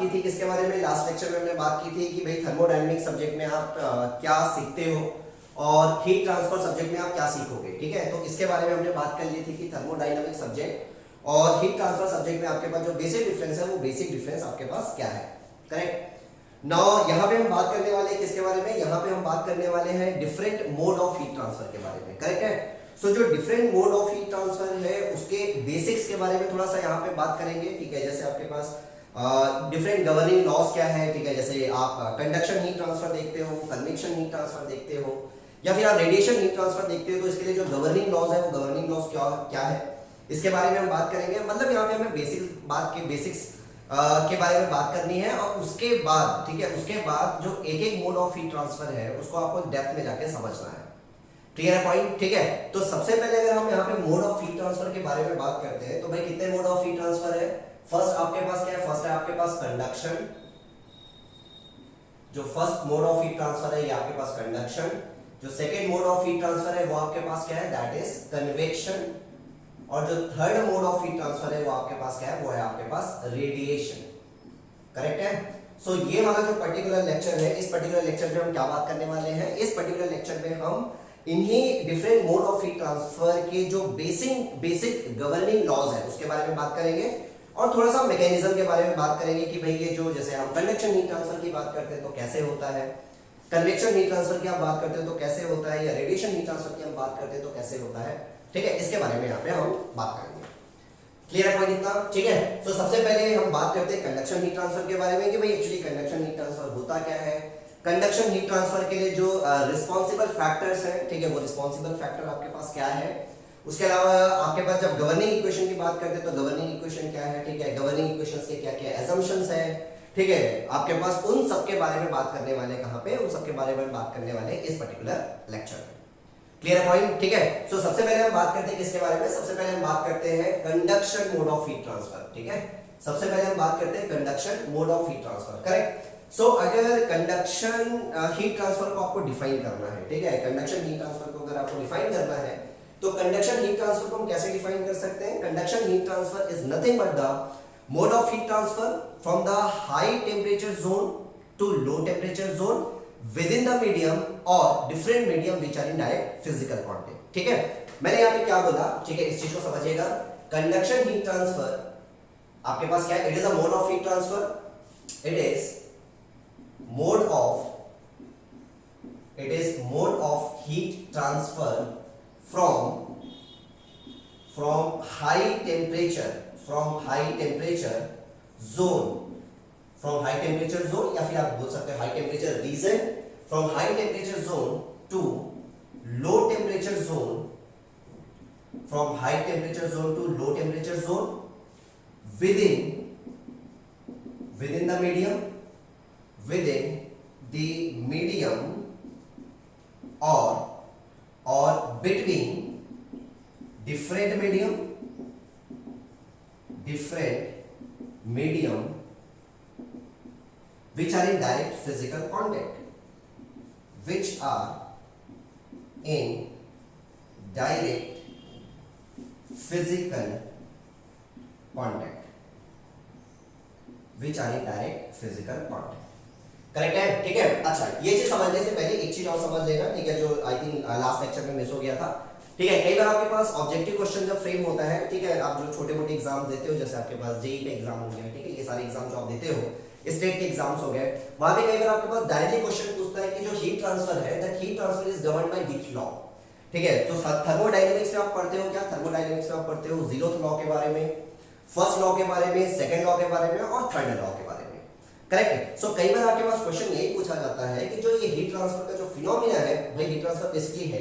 की थी किसके बारे में, लास्ट लेक्चर में हमने बात की थी कि भाई थर्मोडायनेमिक सब्जेक्ट में आप क्या सीखते हो और हीट ट्रांसफर सब्जेक्ट में आप क्या सीखोगे, ठीक है। तो इसके बारे में हमने बात कर ली थी कि थर्मोडायनेमिक सब्जेक्ट और हीट ट्रांसफर सब्जेक्ट में आपके पास जो बेसिक डिफरेंस है वो बेसिक डिफरेंस आपके पास क्या है, करेक्ट। नाउ यहाँ पे हम बात करने वाले हैं किसके बारे में, यहाँ पे हम बात करने वाले हैं different mode of heat transfer के बारे में, करेक्ट है। सो जो different mode of heat transfer है उसके बेसिक्स के बारे में थोड़ा सा यहाँ पे बात करेंगे, ठीक है। जैसे आपके पास डिफरेंट गवर्निंग लॉज क्या है, ठीक है। जैसे आप कंडक्शन हीट ट्रांसफर देखते हो, कन्वेक्शन हीट ट्रांसफर देखते हो, या फिर आप रेडिएशन हीट ट्रांसफर देखते हो, तो इसके लिए जो गवर्निंग लॉज है वो गवर्निंग लॉज क्या है इसके बारे में हम बात करेंगे। मतलब यहाँ पे हमें बेसिक्स के बारे में बात करनी है और उसके बाद, ठीक है, उसके बाद जो एक एक मोड ऑफ हीट ट्रांसफर है उसको आपको डेप्थ में जाके समझना है, क्लियर है पॉइंट, ठीक है। तो सबसे पहले अगर हम यहाँ पे मोड ऑफ हीट ट्रांसफर के बारे में बात करते हैं तो भाई कितने मोड ऑफ हीट ट्रांसफर है। फर्स्ट आपके पास क्या है, फर्स्ट है आपके पास कंडक्शन, जो first mode of heat transfer है ये आपके पास कंडक्शन। जो second mode of heat transfer है वो आपके पास क्या है, दैट इज कन्वेक्शन। और जो third mode of heat transfer है वो आपके पास क्या है, वो है आपके पास रेडिएशन, करेक्ट है। सो ये वाला जो पर्टिकुलर लेक्चर है, इस पर्टिकुलर लेक्चर में हम क्या बात करने वाले हैं, इस पर्टिकुलर लेक्चर में हम इन्हीं different mode of heat transfer के जो बेसिक गवर्निंग लॉज है उसके बारे में बात करेंगे और थोड़ा सा मैकेनिज्म के बारे में बात करेंगे कि भाई ये जो जैसे हम कंडक्शन हीट ट्रांसफर की बात करते हैं तो कैसे होता है, कन्वेक्शन हीट ट्रांसफर की आप बात करते हैं तो कैसे होता है, या रेडिएशन हीट ट्रांसफर की हम बात करते हैं तो कैसे होता है, ठीक है। इसके बारे में यहाँ पे हम बात करेंगे, क्लियर है पॉइंट इतना, ठीक है। तो सबसे पहले हम बात करते हैं कंडक्शन हीट ट्रांसफर के बारे में कि भाई एक्चुअली कंडक्शन हीट ट्रांसफर होता क्या है। कंडक्शन हीट ट्रांसफर के लिए जो रिस्पॉन्सिबल फैक्टर्स हैं, ठीक है, वो रिस्पॉन्सिबल फैक्टर आपके पास क्या है। उसके अलावा आपके पास जब गवर्निंग इक्वेशन की बात करते हैं तो गवर्निंग इक्वेशन क्या है, ठीक है, गवर्निंग इक्वेशंस के क्या क्या एजम्पशंस है, ठीक है। आपके पास उन सब के बारे में बात करने वाले कहां पे, उन सब के बारे में बात करने वाले इस पर्टिकुलर लेक्चर में, क्लियर है पॉइंट, ठीक है। सो सबसे पहले हम बात करते हैं किसके बारे में, सबसे पहले हम बात करते हैं conduction mode of heat transfer, ठीक है। सबसे पहले हम बात करते हैं conduction mode of heat transfer, correct. So अगर कंडक्शन हीट ट्रांसफर को आपको डिफाइन करना है, ठीक है, कंडक्शन हीट ट्रांसफर को अगर आपको डिफाइन करना है तो कंडक्शन हीट ट्रांसफर को हम कैसे डिफाइन कर सकते हैं। Conduction heat transfer is nothing but the mode of heat transfer from the high temperature zone to low temperature zone within the medium or different medium which are in direct physical contact, ठीक है। मैंने यहाँ पे क्या बोला, ठीक है, इस चीज को समझिएगा। कंडक्शन हीट ट्रांसफर आपके पास क्या है, it is a mode of heat transfer, it is mode of heat transfer from high temperature zone, from high temperature zone, या फिर आप बोल सकते हैं high temperature region, from high temperature zone to low temperature zone, from high temperature zone to low temperature zone within the medium or between different medium which are in direct physical contact, which are in direct physical contact, correct है, ठीक है। अच्छा, ये चीज समझने से पहले एक चीज और समझ लेना, ठीक है, जो आई थिंक लास्ट लेक्चर में मिस हो गया था, ठीक है। कई बार आपके पास ऑब्जेक्टिव क्वेश्चन जब फ्रेम होता है, ठीक है, आप जो छोटे मोटे एग्जाम देते हो, जैसे आपके पास जेईई का एग्जाम हो गया, ठीक है, ये सारे एग्जाम जो आप देते हो, स्टेट के एग्जाम्स हो गए, वहां पे कई बार आपके पास डायरेक्टली क्वेश्चन पूछता है कि जो हीट ट्रांसफर है, that heat transfer is governed by which law, ठीक है। तो थर्मोडायनेमिक्स में आप पढ़ते हो क्या, थर्मोडायनेमिक्स में आप पढ़ते हो जीरोथ लॉ के बारे में, फर्स्ट लॉ के बारे में, सेकंड लॉ के बारे में और थर्ड लॉ के बारे में, करेक्ट। सो कई बार आपके पास क्वेश्चन यही पूछा जाता है कि जो ये हीट ट्रांसफर का जो फिनोमेना है, भाई हीट ट्रांसफर बेसिकली है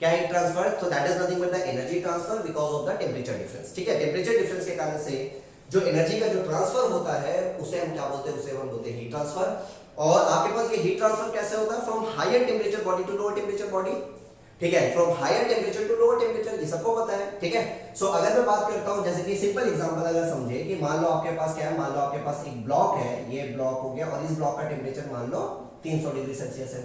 क्या हीट ट्रांसफर, तो that is nothing but the energy transfer because of the temperature difference, ठीक है। टेम्परेचर डिफरेंस के कारण से जो एनर्जी का जो ट्रांसफर होता है उसे हम क्या बोलते हैं, उसे हम बोलते हैं हीट ट्रांसफर। और आपके पास ये हीट ट्रांसफर कैसे होता है, from higher temperature body to lower temperature body, ठीक है, from higher temperature to lower temperature, ये सबको पता है, ठीक है। सो अगर मैं बात करता हूं, जैसे कि सिंपल एग्जांपल अगर समझे कि मान लो आपके पास क्या है, मान लो आपके पास एक ब्लॉक है, ये ब्लॉक हो गया और इस ब्लॉक का टेम्परेचर मान लो 300 डिग्री सेल्सियस है,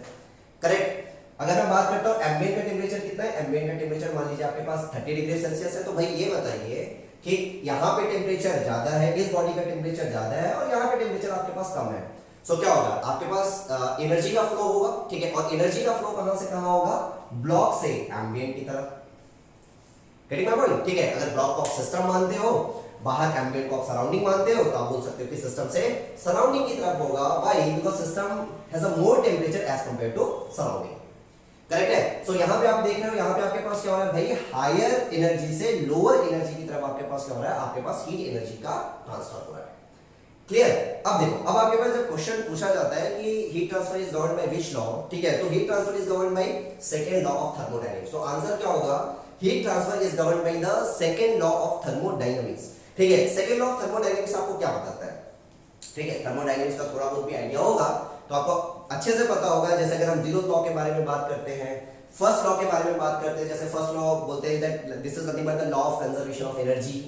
करेक्ट। अगर मैं बात करता हूं एम्बिएंट का टेम्परेचर कितना है, एम्बिएंट का टेम्परेचर मान लीजिए आपके पास 30 डिग्री सेल्सियस है, तो भाई ये बताइए कि यहाँ पे टेम्परेचर ज्यादा है, इस बॉडी का टेम्परेचर ज्यादा है और यहाँ पे टेम्परेचर आपके पास कम है, सो क्या होगा आपके पास एनर्जी का फ्लो होगा, ठीक है, और एनर्जी का फ्लो कहां से कहां होगा, ब्लॉक से एम्बिएंट की तरफ, गेटिंग माय पॉइंट, ठीक है। अगर ब्लॉक को आप सिस्टम मानते हो, बाहर एम्बिएंट को आप सराउंडिंग मानते हो, तो आप बोल सकते हो कि सिस्टम से सराउंडिंग की तरफ होगा, why, because system has a more temperature as compare to surrounding, correct है। सो यहां पे आप देख रहे हो, यहां पे आपके पास क्या हो रहा है भाई, हायर एनर्जी से लोअर एनर्जी की तरफ आपके पास क्या हो रहा है, आपके पास हीट एनर्जी का ट्रांसफर हो रहा है, क्लियर। अब देखो, अब आपके पास जब क्वेश्चन पूछा जाता है कि heat transfer is governed by which law, ठीक है, तो heat transfer is governed by second law of thermodynamics, तो आंसर क्या होगा, heat transfer is governed by the second law of thermodynamics, ठीक है। सेकंड लॉ ऑफ थर्मोडायनेमिक्स आपको क्या बताता है, ठीक है, थर्मोडायनेमिक्स का थोड़ा बहुत भी आइडिया होगा तो आपको अच्छे से पता होगा, जैसे अगर हम जीरो लॉ के बारे में बात करते हैं, फर्स्ट लॉ के बारे में बात करते हैं, जैसे फर्स्ट लॉ बोलते हैं that this is nothing but the law of conservation of energy,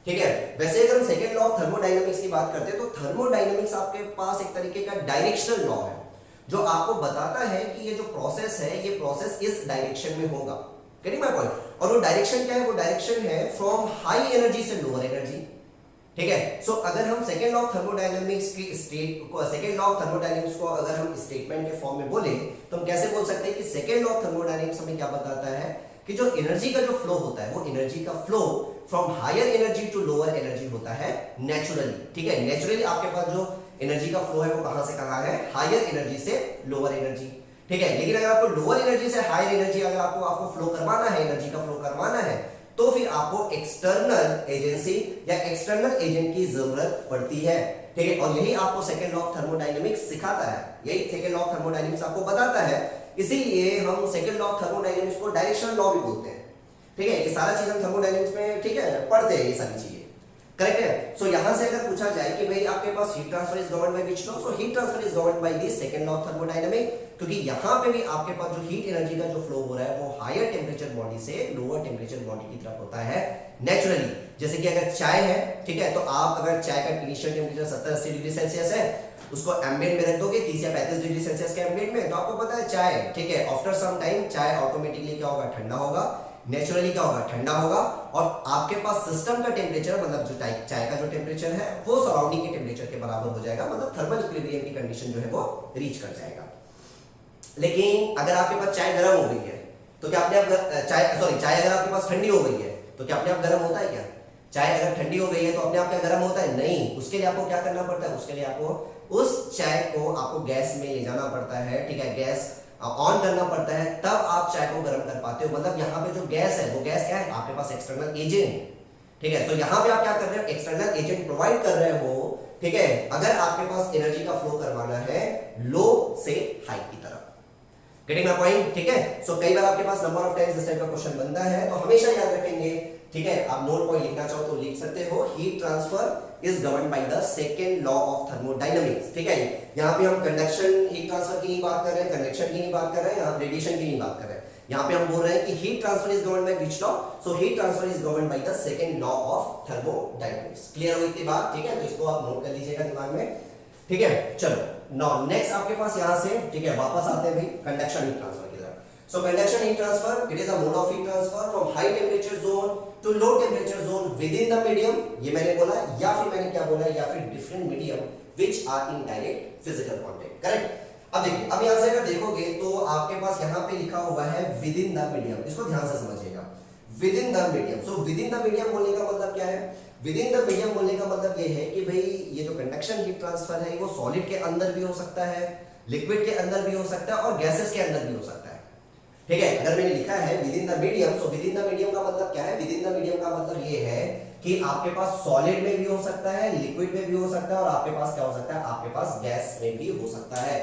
ठीक है। वैसे अगर हम सेकंड लॉ ऑफ थर्मोडायनेमिक्स की बात करते हैं तो थर्मोडायनेमिक्स आपके पास एक तरीके का डायरेक्शनल लॉ है जो आपको बताता है कि ये जो प्रोसेस है, ये प्रोसेस इस डायरेक्शन में होगा, गेटिंग माय पॉइंट, और वो डायरेक्शन क्या है, वो डायरेक्शन है फ्रॉम हाई एनर्जी से लोअर एनर्जी, ठीक है। सो अगर हम सेकंड लॉ ऑफ थर्मोडायनेमिक्स की सेकंड लॉ ऑफ थर्मोडायनेमिक्स को अगर हम स्टेटमेंट के फॉर्म में बोले तो हम कैसे बोल सकते हैं कि सेकंड लॉ ऑफ थर्मोडायनेमिक्स हमें क्या बताता है कि जो एनर्जी का जो फ्लो होता है, वो एनर्जी का flow from higher energy to lower energy होता है नेचुरली, ठीक है। नेचुरली आपके पास जो एनर्जी का फ्लो है वो कहां से कहां है, हायर एनर्जी से लोअर एनर्जी, ठीक है। लेकिन अगर आपको लोअर एनर्जी से हायर एनर्जी अगर आपको फ्लो करवाना है, एनर्जी का फ्लो करवाना है, तो फिर आपको एक्सटर्नल एजेंसी या एक्सटर्नल एजेंट की जरूरत पड़ती है, ठीक है। और यही आपको सेकंड लॉ ऑफ थर्मोडायनेमिक्स सिखाता है, यही सेकंड लॉ ऑफ थर्मोडायनेमिक्स आपको बताता है, इसीलिए हम सेकंड लॉ ऑफ थर्मोडायनेमिक्स को डायरेक्शनल लॉ भी बोलते हैं, ठीक है। ये सारा चीज हम थर्मोडायनेमिक्स में, ठीक है, पढ़ते हैं ये सारी चीजें, करेक्ट है। सो यहां से अगर पूछा जाए कि भाई आपके पास heat transfer is governed by which law, so heat transfer is governed by the second law of thermodynamics, क्योंकि यहां पे भी आपके पास जो हीट एनर्जी का जो फ्लो हो रहा है वो हायर टेम्परेचर बॉडी से लोअर टेम्परेचर बॉडी की तरफ होता है नेचुरली। जैसे कि अगर चाय है, ठीक है, तो आप अगर चाय का इनिशियल टेम्परेचर 70-80 डिग्री सेल्सियस है, उसको एम्बिएंट में रख दोगे 30 या 35 डिग्री सेल्सियस के एम्बिएंट में, तो आपको पता है चाय, ठीक है, आफ्टर सम टाइम चाय ऑटोमेटिकली क्या होगा, ठंडा होगा, नेचुरली क्या होगा, ठंडा होगा, और आपके पास सिस्टम का टेम्परेचर, मतलब जो चाय का जो टेम्परेचर है वो सराउंडिंग के टेम्परेचर के बराबर हो जाएगा, मतलब थर्मल इक्विलिब्रियम की कंडीशन जो है वो रीच कर जाएगा। लेकिन अगर आपके पास चाय गर्म हो गई है तो क्या अपने आप चाय अगर आपके पास ठंडी हो गई है तो क्या अपने आप गर्म होता है क्या? चाय अगर ठंडी हो गई है तो अपने आप क्या गर्म होता है? नहीं, उसके लिए आपको क्या करना पड़ता है, उसके लिए आपको उस चाय को आपको गैस में ले जाना पड़ता है, ठीक है, गैस ऑन करना पड़ता है, तब आप चाय को गर्म कर पाते हो। मतलब यहाँ पे जो गैस है वो गैस क्या है, आपके पास एक्सटर्नल एजेंट, ठीक है। तो यहाँ पे आप क्या कर रहे हो, एक्सटर्नल एजेंट प्रोवाइड कर रहे हो, ठीक है, अगर आपके पास एनर्जी का फ्लो करवाना है लो से हाई की तरफ। गेटिंग माय पॉइंट, ठीक है। सो कई बार आपके पास नंबर ऑफ टाइम्स इस टाइप का क्वेश्चन बनता है, तो हमेशा याद रखेंगे, ठीक है। आप नोट पॉइंट लिखना चाहो तो लिख सकते हो, heat transfer is governed by the second law of thermodynamics, ठीक है। यहाँ पे हम कंडक्शन हीट ट्रांसफर की नहीं बात कर रहे हैं, कन्वेक्शन की नहीं बात कर रहे हैं, यहाँ रेडिएशन की नहीं बात कर रहे हैं। यहाँ पे हम बोल रहे हैं कि heat transfer is governed by which law, so heat transfer is governed by the second law of thermodynamics. Clear हो इतनी बात, ठीक है। तो इसको आप नोट कर लीजिएगा दिमाग में, ठीक है। चलो नाउ नेक्स्ट आपके पास यहाँ से, ठीक है, वापस आते हैं भाई कंडक्शन हीट ट्रांसफर की तरफ। So conduction heat transfer, it is a mode of heat transfer from high temperature zone to low temperature zone within the medium, ये मैंने बोला, या फिर मैंने क्या बोला, या फिर different medium which are in direct physical contact, correct. अब देखिए, अब यहां से अगर देखोगे तो आपके पास यहाँ पे लिखा हुआ है विद इन द मीडियम, इसको ध्यान से समझिएगा, with in the medium. So with in the medium बोलने का मतलब क्या है, विद इन द मीडियम बोलने का मतलब ये है कि भाई ये जो कंडक्शन हीट ट्रांसफर है वो सॉलिड के अंदर भी हो सकता है, लिक्विड के अंदर भी हो सकता है और गैसेस के अंदर भी हो सकता है, ठीक है। अगर मैंने लिखा है with in the medium, so with in the medium का मतलब क्या है, विद इन द मीडियम का मतलब ये है कि आपके पास सॉलिड में भी हो सकता है, लिक्विड में भी हो सकता है और आपके पास क्या हो सकता है, आपके पास गैस में भी हो सकता है।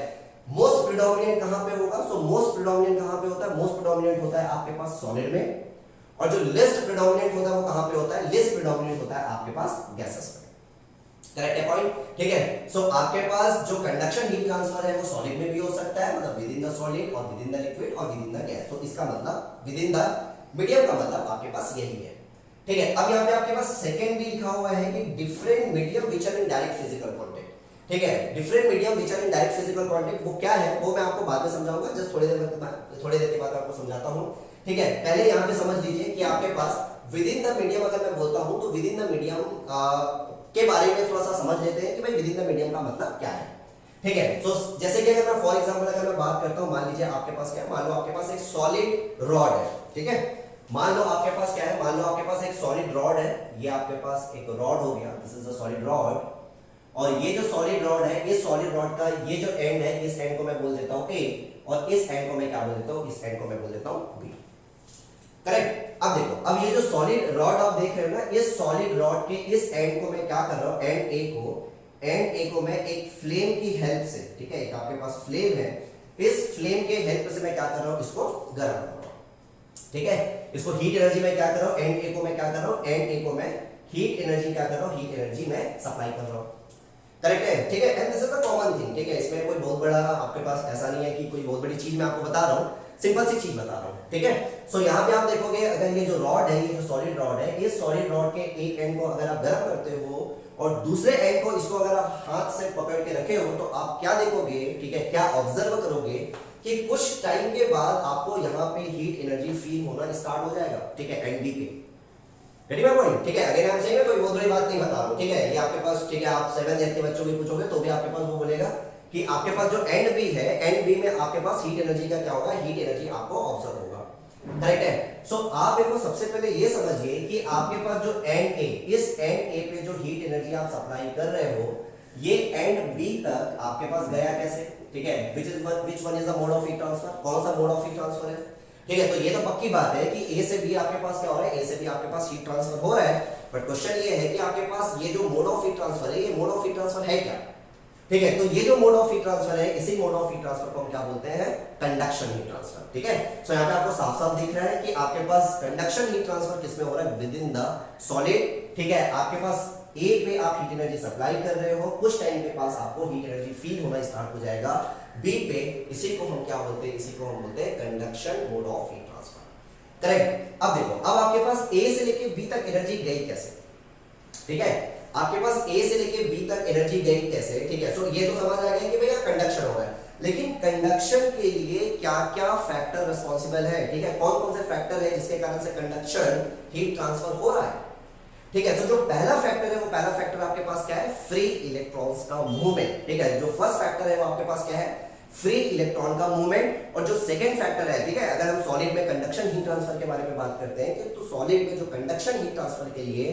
मोस्ट प्रिडोमिनेंट कहां पे होगा, सो मोस्ट प्रिडोमिनेंट कहां पे होता है, मोस्ट प्रिडोमिनेंट होता है आपके पास सॉलिड में, और जो लिस्ट प्रिडोमिनेंट होता है वो कहां पे होता है, लिस्ट प्रिडोमिनेंट होता है आपके पास गैसेस में, करेक्ट है पॉइंट, ठीक है। सो आपके पास जो कंडक्शन हीट ट्रांसफर है वो सॉलिड में भी हो सकता है, मतलब विद इन द सॉलिड और विद इन द लिक्विड और विद इन द गैस। तो इसका मतलब विद इन द मीडियम का मतलब आपके पास यही है, ठीक है। अब यहाँ पे आपके पास सेकंड भी लिखा हुआ है कि different medium which are in direct physical contact, ठीक है। Different medium which are in direct physical contact वो क्या है वो मैं आपको बाद में समझाऊंगा, जस्ट थोड़ी देर के बाद आपको समझाता हूं, ठीक है। पहले यहाँ पे समझ लीजिए कि आपके पास विद इन द मीडियम अगर मैं बोलता हूं तो विद इन द मीडियम के बारे में थोड़ा सा समझ लेते हैं कि भाई विद इन द मीडियम का मतलब क्या है। ठीक है, तो जैसे कि अगर मैं फॉर एग्जांपल अगर मैं बात करता हूं, मान लीजिए आपके पास क्या है, मान लो आपके पास एक सॉलिड रॉड है। ठीक है, मान लो आपके पास क्या है, मान लो आपके पास एक सॉलिड रॉड है, ये आपके पास एक रॉड हो गया, this is a solid rod. और ये जो सॉलिड रॉड है, इस सॉलिड रॉड का ये जो एंड है, इस एंड को मैं बोल देता हूं ए, और इस एंड को मैं क्या बोल देता हूं, इस एंड को मैं बोल देता हूं बी। करेक्ट। अब देखो, अब ये जो सॉलिड रॉड आप देख रहे हो ना, इस सॉलिड रॉड के इस एंड को मैं क्या कर रहा हूं, एंड ए को मैं एक फ्लेम की हेल्प से, ठीक है, एक आपके पास फ्लेम है, इस फ्लेम के हेल्प से मैं क्या कर रहा हूं, इसको गर्म कर रहा हूं। ठीक है, इसको हीट एनर्जी में क्या कर रहा हूं, एंड ए को मैं क्या कर रहा हूं, एंड ए को मैं हीट एनर्जी क्या कर रहा हूं, हीट एनर्जी में सप्लाई कर रहा हूं। करेक्ट है, ठीक है, and this is the common thing. ठीक है, इसमें कोई बहुत बड़ा आपके पास ऐसा नहीं है कि कोई बहुत बड़ी चीज मैं आपको बता रहा हूं, सिंपल सी चीज बता रहा हूं। ठीक है, सो यहाँ पे आप देखोगे, अगर ये जो रॉड है, ये जो सॉलिड रॉड है, इस सॉलिड रॉड के एक एंड को अगर आप गर्म करते हो और दूसरे एंड को, इसको अगर आप हाथ से पकड़ के रखे हो, तो आप क्या देखोगे, ठीक है, क्या ऑब्जर्व करोगे कि कुछ टाइम के बाद आपको यहाँ पे हीट एनर्जी फील होना स्टार्ट हो जाएगा। ठीक है, एंड बी पे। Ready my point. ठीक है, अगेन आई एम सेइंग, कोई बहुत बड़ी बात नहीं बता रहा हूं। ठीक है, ये आपके पास, ठीक है, आप 7 ईयर के बच्चों को पूछोगे तो भी आपके पास वो बोलेगा कि आपके पास जो एंड बी है, एंड बी में आपके पास हीट एनर्जी का क्या होगा, हीट एनर्जी आपको ऑब्जर्व होगा। करेक्ट है। सो आप देखो, सबसे पहले ये समझिए कि आपके पास जो एंड ए, इस एंड ए पे जो हीट एनर्जी आप सप्लाई कर रहे हो, ये एंड बी तक आपके पास गया कैसे। ठीक है, which one is the mode of heat transfer, कौन सा मोड ऑफ हीट ट्रांसफर है। ठीक है, तो ये तो पक्की बात है कि ए से बी आपके पास क्या हो रहा है, ए से बी आपके पास हीट ट्रांसफर हो रहा है। बट क्वेश्चन ये है कि आपके पास ये जो मोड ऑफ हीट ट्रांसफर है, ये मोड ऑफ हीट ट्रांसफर है क्या। ठीक है, तो ये जो मोड ऑफ हीट ट्रांसफर है, इसी मोड ऑफ हीट ट्रांसफर को हम क्या बोलते हैं, कंडक्शन हीट ट्रांसफर। ठीक है, सो यहाँ पे आपको साफ साफ दिख रहा है कि आपके पास कंडक्शन हीट ट्रांसफर किसमें हो रहा है, विद इन द सॉलिड। ठीक है, आपके पास ए पे आप हीट एनर्जी सप्लाई कर रहे हो, कुछ टाइम के पास आपको हीट एनर्जी फील होना स्टार्ट हो जाएगा बी पे, इसी को हम क्या बोलते हैं, इसी को हम बोलते हैं conduction mode of heat transfer. Correct. अब देखो, अब आपके पास ए से लेके बी तक एनर्जी गई कैसे। ठीक है, आपके पास ए से लेके बी तक एनर्जी गई कैसे। ठीक है, सो ये तो समझ आ गया कि भैया कंडक्शन हो रहा है, लेकिन कंडक्शन के लिए क्या क्या फैक्टर रिस्पॉन्सिबल है। ठीक है, कौन कौन से फैक्टर है जिसके कारण से कंडक्शन हीट ट्रांसफर हो रहा है। ठीक है, तो जो पहला फैक्टर है, वो पहला फैक्टर आपके पास क्या है, फ्री इलेक्ट्रॉन्स का मूवमेंट। ठीक है, जो फर्स्ट फैक्टर है वो आपके पास क्या है, फ्री इलेक्ट्रॉन का मूवमेंट। और जो सेकंड फैक्टर है, ठीक है, अगर हम सॉलिड में कंडक्शन हीट ट्रांसफर के बारे में बात करते हैं, तो सॉलिड में जो कंडक्शन हीट ट्रांसफर के लिए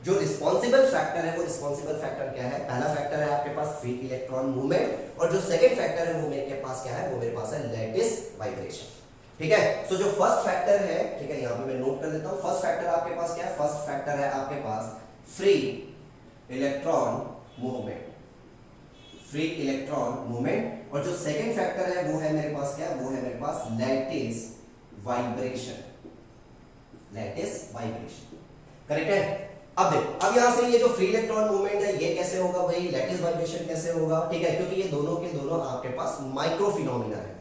जो रिस्पॉन्सिबल फैक्टर है, वो रिस्पॉन्सिबल फैक्टर क्या है, पहला फैक्टर है आपके पास फ्री इलेक्ट्रॉन मूवमेंट, और जो सेकंड फैक्टर है वो मेरे पास क्या है, वो मेरे पास है लैटिस वाइब्रेशन। ठीक है, सो जो फर्स्ट फैक्टर है, ठीक है, यहां पे मैं नोट कर देता हूं, फर्स्ट फैक्टर आपके पास क्या है, फर्स्ट फैक्टर है आपके पास free electron movement, free electron movement. और जो सेकंड फैक्टर है वो है मेरे पास क्या है, वो है मेरे पास lattice vibration, lattice vibration. Correct है। अब देखो, अब यहां से ये जो फ्री इलेक्ट्रॉन मूवमेंट है, ये कैसे होगा भाई, लैटिस वाइब्रेशन कैसे होगा। ठीक है, क्योंकि ये दोनों के दोनों आपके पास माइक्रो फिनोमिना है।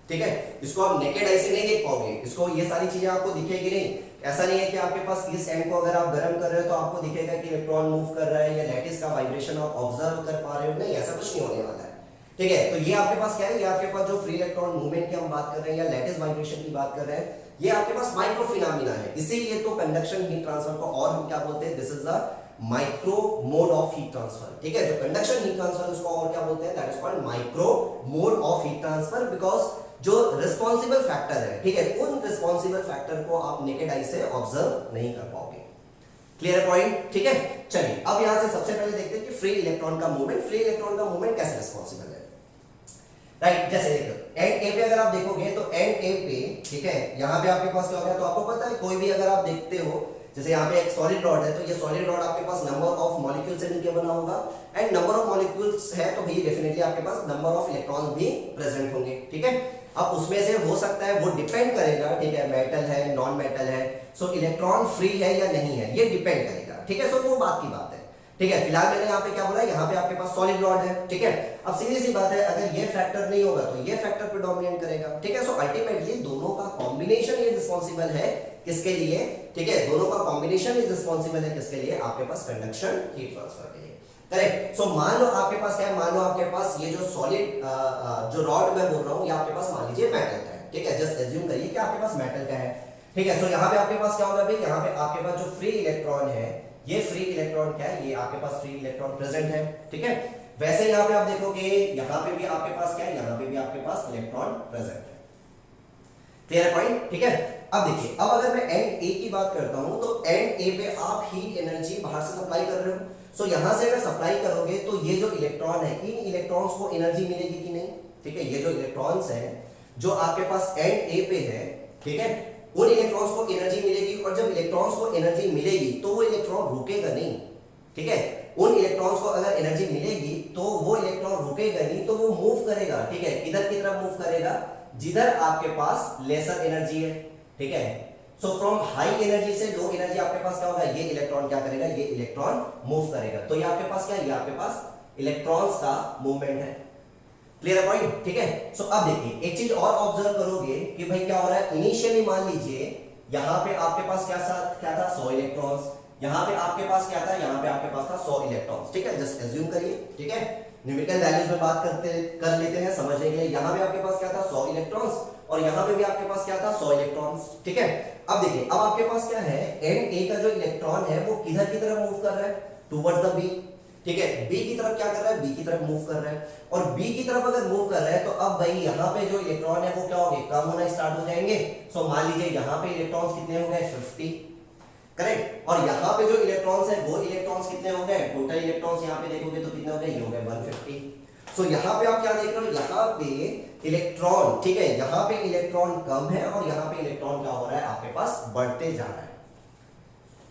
ठीक है, इसको आप नेकेड आई से नहीं देख पाओगे, इसको ये सारी चीजें आपको दिखेगी नहीं। ऐसा नहीं है कि आपके पास इस एंड को अगर आप गर्म कर रहे हो तो आपको दिखेगा कि इलेक्ट्रॉन मूव कर रहा है या लैटिस का वाइब्रेशन आप ऑब्जर्व कर पा रहे हो, नहीं, ऐसा कुछ नहीं होने वाला है। ठीक है, तो ये आपके पास क्या है, ये आपके पास जो फ्री इलेक्ट्रॉन मूवमेंट की हम बात कर रहे हैं या लैटिस वाइब्रेशन की बात कर रहे हैं, ये आपके पास माइक्रो फिनोमिना है। इसीलिए तो कंडक्शन हीट ट्रांसफर को और हम क्या बोलते हैं, this is the micro mode of heat transfer. ठीक है, जो कंडक्शन हीट ट्रांसफर उसको और क्या बोलते हैं, that is called micro mode of heat transfer, because जो रिस्पॉन्सिबल फैक्टर है, ठीक है, उन रिस्पॉन्सिबल फैक्टर को आप नेकेड आई से ऑब्जर्व नहीं कर पाओगे। Clear point. ठीक है, चलिए अब यहां से सबसे पहले देखते हैं कि फ्री इलेक्ट्रॉन का मूवमेंट, फ्री इलेक्ट्रॉन का मूवमेंट कैसे रिस्पॉन्सिबल है। राइट, जैसे देखो एंड ए पे अगर आप देखोगे तो एंड ए पे, ठीक है, यहां पे आपके पास क्या हो गया, तो आपको पता है कोई भी अगर आप देखते हो, जैसे यहाँ पे एक सॉलिड रॉड है, तो ये सॉलिड रॉड आपके पास नंबर ऑफ मॉलिक्यूल से मिलकर बना होगा, एंड नंबर ऑफ मॉलिक्यूल्स है तो भाई डेफिनेटली आपके पास नंबर ऑफ इलेक्ट्रॉन भी प्रेजेंट होंगे। ठीक है, अब उसमें से हो सकता है, वो डिपेंड करेगा, ठीक है, मेटल है नॉन मेटल है, सो इलेक्ट्रॉन फ्री है या नहीं है, ये डिपेंड करेगा। ठीक है, सो वो बात की बात है। ठीक है, फिलहाल मैंने यहाँ पे क्या बोला, यहाँ पे आपके पास सॉलिड रॉड है। ठीक है, अब सीधी सी बात है, अगर ये फैक्टर नहीं होगा तो ये फैक्टर प्रेडोमिनेट करेगा। ठीक है, सो अल्टीमेटली दोनों का कॉम्बिनेशन ये रिस्पॉन्सिबल है किसके लिए, ठीक है, दोनों का कॉम्बिनेशन इज रिस्पॉन्सिबल है किसके लिए, आपके पास कंडक्शन हीट ट्रांसफर के लिए। करेक्ट। सो मान लो आपके पास क्या है, मान लो आपके पास ये जो सॉलिड जो रॉड मैं बोल रहा हूँ, ये आपके पास मान लीजिए मेटल का है। ठीक है, जस्ट एज्यूम करिए कि आपके पास मेटल का है। ठीक है। सो यहाँ पे आपके पास क्या होगा भाई, यहाँ पे आपके पास जो फ्री इलेक्ट्रॉन है, ये फ्री इलेक्ट्रॉन क्या है, ये आपके पास फ्री इलेक्ट्रॉन प्रेजेंट है। ठीक है, वैसे यहाँ पे आप देखोगे, यहाँ पे भी आपके पास क्या है, यहाँ पे भी आपके पास इलेक्ट्रॉन प्रेजेंट है। Clear point. ठीक है, अब देखिए, अब अगर मैं एंड ए की बात करता हूं तो एंड ए पे आप हीट एनर्जी बाहर से सप्लाई कर रहे हो। सो यहां से अगर सप्लाई करोगे तो ये जो इलेक्ट्रॉन है, इन इलेक्ट्रॉन्स को एनर्जी मिलेगी कि नहीं। ठीक है, ये जो इलेक्ट्रॉन्स है जो आपके पास एंड ए पे है, ठीक है, उन इलेक्ट्रॉन्स को एनर्जी मिलेगी, और जब इलेक्ट्रॉन्स को एनर्जी मिलेगी तो वो इलेक्ट्रॉन रुकेगा नहीं। ठीक है, उन इलेक्ट्रॉन्स को अगर एनर्जी मिलेगी तो वो इलेक्ट्रॉन रुकेगा नहीं, तो वो मूव करेगा। ठीक है, किधर की तरफ मूव करेगा, जिधर आपके पास लेसर एनर्जी है। ठीक है, सो फ्रॉम हाई एनर्जी से लो एनर्जी आपके पास क्या होगा, ये इलेक्ट्रॉन क्या करेगा, ये इलेक्ट्रॉन मूव करेगा। तो ये आपके पास क्या है, ये आपके पास इलेक्ट्रॉन्स का मूवमेंट है। Clear point. ठीक है, सो अब देखिए एक चीज और ऑब्जर्व करोगे कि भाई क्या हो रहा है, इनिशियली मान लीजिए यहां पे आपके पास क्या था 100 इलेक्ट्रॉन्स, यहां पे आपके पास क्या था, यहां पे आपके पास था 100 इलेक्ट्रॉन्स। ठीक है, जस्ट एज्यूम करिए। ठीक है, न्यूमेरिकल वैल्यूज में बात कर लेते हैं समझने के लिए। यहां पे आपके पास क्या था 100 इलेक्ट्रॉन्स, और यहां पे भी आपके पास क्या था 100 इलेक्ट्रॉन्स। ठीक है, अब देखिए, अब आपके पास क्या है, एंड ए का जो इलेक्ट्रॉन है वो किधर की तरफ मूव कर रहा है, टुवर्ड्स द बी। ठीक है, बी की तरफ क्या कर रहा है, बी की तरफ मूव कर रहा है, और बी की तरफ अगर मूव कर रहा है तो अब भाई यहाँ पे जो इलेक्ट्रॉन है वो क्या होंगे, कम होना स्टार्ट हो जाएंगे। सो मान लीजिए यहाँ पे इलेक्ट्रॉन्स कितने हो गए, 50, करेक्ट, और यहाँ पे जो इलेक्ट्रॉन्स है वो इलेक्ट्रॉन्स कितने हो गए, टोटल इलेक्ट्रॉन्स यहाँ पे देखोगे तो कितने हो गए, ये हो गए 150। सो यहाँ पे आप क्या देख रहे हो, यहाँ पे इलेक्ट्रॉन, ठीक है, यहाँ पे इलेक्ट्रॉन कम है और यहाँ पे इलेक्ट्रॉन क्या हो रहा है, आपके पास बढ़ते जा रहा है।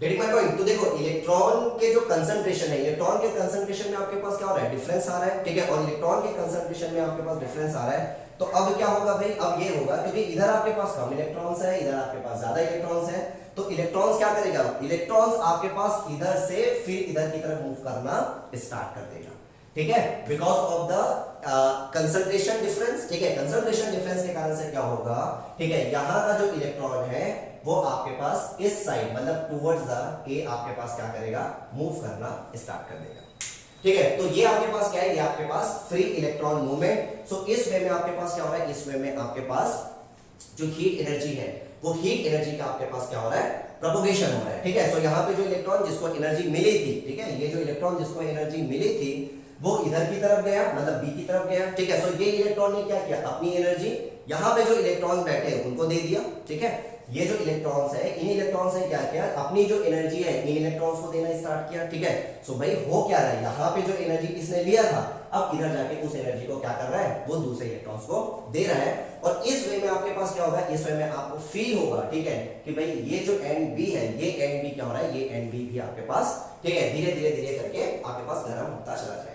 Getting my point. तो देखो इलेक्ट्रॉन के जो कंसंट्रेशन है, इलेक्ट्रॉन के कंसंट्रेशन में आपके पास क्या हो रहा है, डिफरेंस आ रहा है। ठीक है, और इलेक्ट्रॉन के कंसंट्रेशन में आपके पास डिफरेंस आ रहा है। तो अब क्या होगा भाई, अब ये होगा क्योंकि इधर आपके पास कम इलेक्ट्रॉन्स है, इधर आपके पास ज्यादा इलेक्ट्रॉन्स है, तो इलेक्ट्रॉन्स क्या करेगा, इलेक्ट्रॉन्स आपके पास इधर से फिर इधर की तरफ मूव करना स्टार्ट कर देगा। ठीक है, because of the concentration difference. ठीक है, कंसंट्रेशन डिफरेंस के कारण से क्या होगा, ठीक है, यहां का जो इलेक्ट्रॉन है वो आपके पास इस साइड मतलब टुवर्ड्स द ए आपके पास क्या करेगा, मूव करना स्टार्ट कर देगा। ठीक है, तो ये आपके पास क्या है, ये आपके पास फ्री इलेक्ट्रॉन मूवमेंट। सो इस वे में आपके पास क्या हो रहा है, इस वे में आपके पास जो हीट एनर्जी है वो हीट एनर्जी का आपके पास क्या हो रहा है, प्रोपगेशन हो रहा है। ठीक है, सो यहाँ पे जो इलेक्ट्रॉन जिसको एनर्जी मिली थी, ठीक है, ये जो इलेक्ट्रॉन जिसको एनर्जी मिली थी वो इधर की तरफ गया, मतलब बी की तरफ गया। ठीक है, सो ये इलेक्ट्रॉन ने क्या किया, अपनी एनर्जी यहाँ पे जो इलेक्ट्रॉन बैठे उनको दे दिया। ठीक है, ये जो इलेक्ट्रॉन्स है, इन इलेक्ट्रॉन्स ने क्या किया, अपनी जो एनर्जी है इन इलेक्ट्रॉन्स को देना स्टार्ट किया। ठीक है, सो भाई हो क्या रहा है, यहाँ पे जो एनर्जी इसने लिया था, अब इधर जाके उस एनर्जी को क्या कर रहा है, वो दूसरे इलेक्ट्रॉन्स को दे रहा है। और इस वे में आपके पास क्या होगा, इस वे में आपको फील होगा, ठीक है, कि भाई ये जो एंड बी है, ये एंड बी क्या हो रहा है, ये एंड बी भी आपके पास, ठीक है, धीरे धीरे धीरे करके आपके पास गर्म होता चला जाएगा।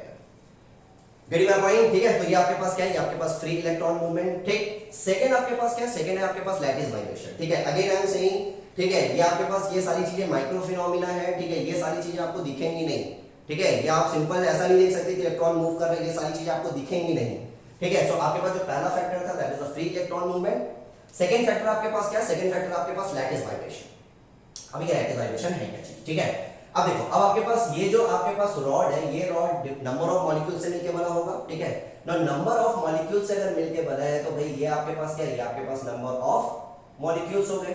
Getting my point. ठीक है, तो ये आपके पास क्या है, ये आपके पास फ्री इलेक्ट्रॉन मूवमेंट। ठीक, सेकंड आपके पास क्या है, सेकंड है आपके पास लैटिस वाइब्रेशन। ठीक है, अगेन आई एम सेइंग, ठीक है, ये आपके पास ये सारी चीजें माइक्रो फिनोमिना है। ठीक है, ये सारी चीजें आपको दिखेंगी नहीं। ठीक है, ये आप सिंपल ऐसा नहीं देख सकते कि इलेक्ट्रॉन मूव कर रहे हैं, ये सारी चीजें आपको दिखेंगी नहीं। ठीक है, सो आपके पास जो पहला फैक्टर था that is the free electron movement. Second factor आपके पास क्या है, सेकंड फैक्टर आपके पास लैटिस वाइब्रेशन। अब ये लैटिस वाइब्रेशन है क्या चीज, ठीक है। अब देखो, अब आपके पास ये जो आपके पास रॉड है, ये रॉड नंबर ऑफ मॉलिक्यूल से मिलके बना होगा। ठीक है, ना नंबर ऑफ मॉलिक्यूल से अगर मिलके बना है तो भाई ये आपके पास क्या है, ये आपके पास नंबर ऑफ मॉलिक्यूल्स हो गए।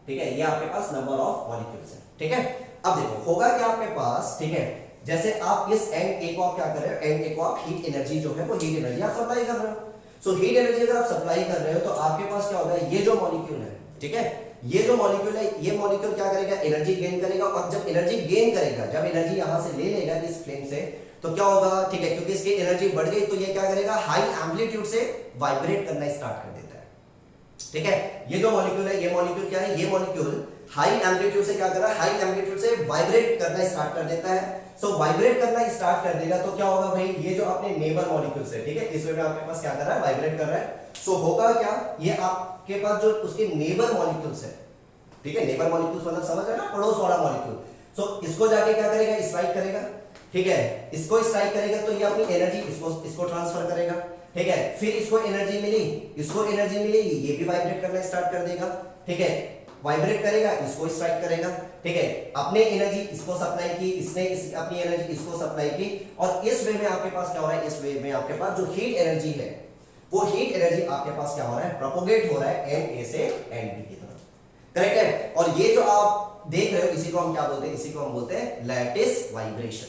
ठीक है, ये आपके पास नंबर ऑफ मॉलिक्यूल्स है। ठीक है, अब देखो होगा क्या आपके पास, ठीक है, जैसे आप इस एंड ए को आप क्या कर रहे हो, एंड ए को आप हीट एनर्जी जो है वो हीट एनर्जी आप सप्लाई कर रहे हो। सो हीट एनर्जी अगर आप सप्लाई कर रहे हो तो आपके पास क्या होगा, ये जो मॉलिक्यूल है, ठीक है, ये जो मॉलिक्यूल है, ये मॉलिक्यूल क्या करेगा, एनर्जी गेन करेगा, और जब एनर्जी गेन करेगा, जब एनर्जी यहां से ले लेगा इस फ्लेम से, तो क्या होगा, ठीक है, क्योंकि इसकी एनर्जी बढ़ गई तो ये क्या करेगा, हाई एम्पलीट्यूड से वाइब्रेट करना स्टार्ट कर देता है। ठीक है, ये जो मॉलिक्यूल है, ये मॉलिक्यूल क्या है, ये मॉलिक्यूल हाई एम्पलीट्यूड से क्या कर रहा है, हाई एम्पलीट्यूड से वाइब्रेट करना स्टार्ट कर देता है। सो वाइब्रेट करना स्टार्ट कर देगा तो क्या होगा भाई, ये जो अपने नेबर मॉलिक्यूल से, ठीक है, इस वे में आपके पास क्या कर रहा है, वाइब्रेट कर रहा है। सो होगा क्या, ये आपके पास जो उसके नेबर मॉलिक्यूल्स है, ठीक है, नेबर मॉलिक्यूल्स मतलब समझ रहे ना, पड़ोस वाला मॉलिक्यूल। सो इसको जाके क्या करेगा, स्ट्राइक करेगा। ठीक है, इसको स्ट्राइक करेगा तो ये अपनी एनर्जी इसको ट्रांसफर करेगा। ठीक है, फिर इसको एनर्जी मिली, इसको एनर्जी मिलेगी, ये भी वाइब्रेट करना स्टार्ट कर देगा। ठीक है, वाइब्रेट करेगा, इसको स्ट्राइक करेगा। ठीक है, अपने एनर्जी इसको सप्लाई की, इसने अपनी एनर्जी इसको सप्लाई की, और इस वे में आपके पास क्या हो रहा है, इस वे में आपके पास जो हीट एनर्जी है वो हीट एनर्जी आपके पास क्या हो रहा है, प्रोपोगेट हो रहा है एंड ए से एंड बी की तरफ। करेक्ट है। और ये जो आप देख रहे हो इसी को हम क्या बोलते हैं, इसी को हम बोलते हैं लैटिस वाइब्रेशन।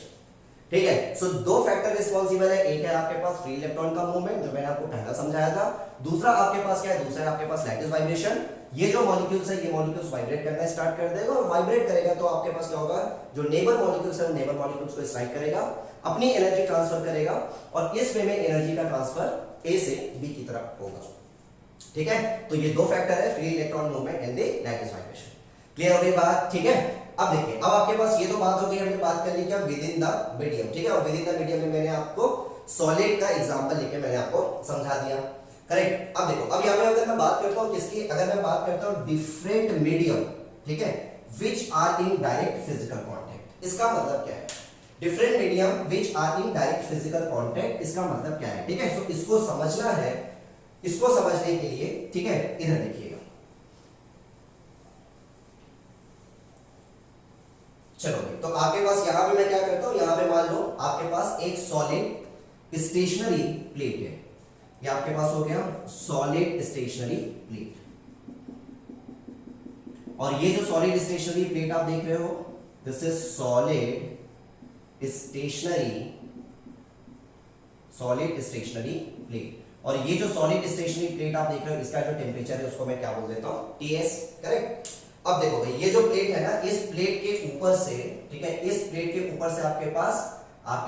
ठीक है, सो दो फैक्टर रिस्पॉन्सिबल है, एक है आपके पास फ्री इलेक्ट्रॉन का मूवमेंट जो मैंने आपको पहला समझाया था, दूसरा आपके पास क्या है, दूसरा आपके पास लैटिस वाइब्रेशन। ये जो मॉलिक्यूल्स है ये मॉलिक्यूल्स वाइब्रेट करना स्टार्ट कर देगा और वाइब्रेट करेगा तो आपके पास क्या होगा, जो नेबर मॉलिक्यूल्स है वो नेबर मॉलिक्यूल्स को स्ट्राइक करेगा, अपनी एनर्जी ट्रांसफर करेगा और इस वे में एनर्जी का ट्रांसफर ए से बी की तरफ होगा। ठीक है, तो ये दो फैक्टर है, free electron movement and the lattice vibration. Clear हो गई बात? ठीक है, अब देखिए, अब आपके पास ये तो बात हो गई, हमने बात कर ली क्या, विद इन द मीडियम। ठीक है, और विद इन द मीडियम में मैंने आपको सॉलिड का एग्जांपल लेके मैंने आपको समझा दिया। करेक्ट। अब देखो, अब यहां पे अगर मैं बात करता हूं किसकी, अगर मैं बात करता हूं डिफरेंट मीडियम, ठीक है, which are in direct physical contact, इसका मतलब क्या है, different medium which are in direct physical contact, इसका मतलब क्या है। ठीक है, तो इसको समझना है, इसको समझने के लिए, ठीक है, इधर देखिएगा। चलो, तो आपके पास यहां पे मैं क्या करता हूं, यहां पे मान लो आपके पास एक सॉलिड स्टेशनरी प्लेट है, ये आपके पास हो गया सॉलिड स्टेशनरी प्लेट, और ये जो सॉलिड स्टेशनरी प्लेट आप देख रहे हो, this is solid stationary plate, और ये जो सॉलिड स्टेशनरी प्लेट आप देख रहे हो इसका जो टेम्परेचर है उसको मैं क्या बोल देता हूं, Ts। करेक्ट। अब देखो भाई, ये जो प्लेट है ना, इस प्लेट के ऊपर से, ठीक है, इस प्लेट के ऊपर से आपके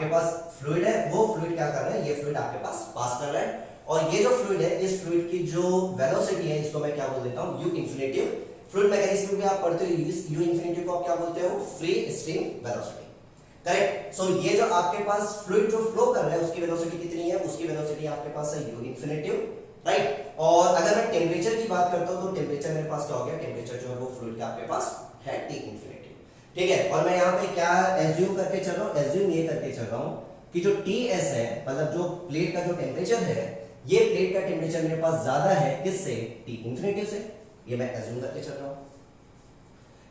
पास फ्लूइड है, वो फ्लूइड क्या कर रहा है, ये फ्लूइड आपके पास कर रहा है, और ये जो फ्लूइड है, इस फ्लूइड की जो वेलोसिटी है इसको मैं क्या बोल देता हूं, यू इन्फिनिटिव। फ्लूइड मैकेनिज्म में आप पढ़ते हो यू इन्फिनिटिव को आप क्या बोलते हो, फ्री स्ट्रीम वेलोसिटी। करेक्ट। सो ये जो आपके पास फ्लूइड जो फ्लो कर रहा है उसकी वेलोसिटी कितनी है, उसकी वेलोसिटी आपके पास है यू इन्फिनिटिव, राइट। और अगर मैं टेम्परेचर की बात करता हूं तो टेम्परेचर मेरे पास क्या हो गया, टेम्परेचर जो है वो फ्लूइड का आपके पास है T इन्फिनिटी। ठीक है, और मैं यहाँ पे क्या एज्यूम करके चल रहा हूँ, एज्यूम ये करके चल रहा हूँ कि जो Ts है, मतलब जो प्लेट का जो टेम्परेचर है, ये प्लेट का टेम्परेचर मेरे पास ज्यादा है किससे, T इन्फिनिटी से, ये मैं एज्यूम करके चल रहा हूँ।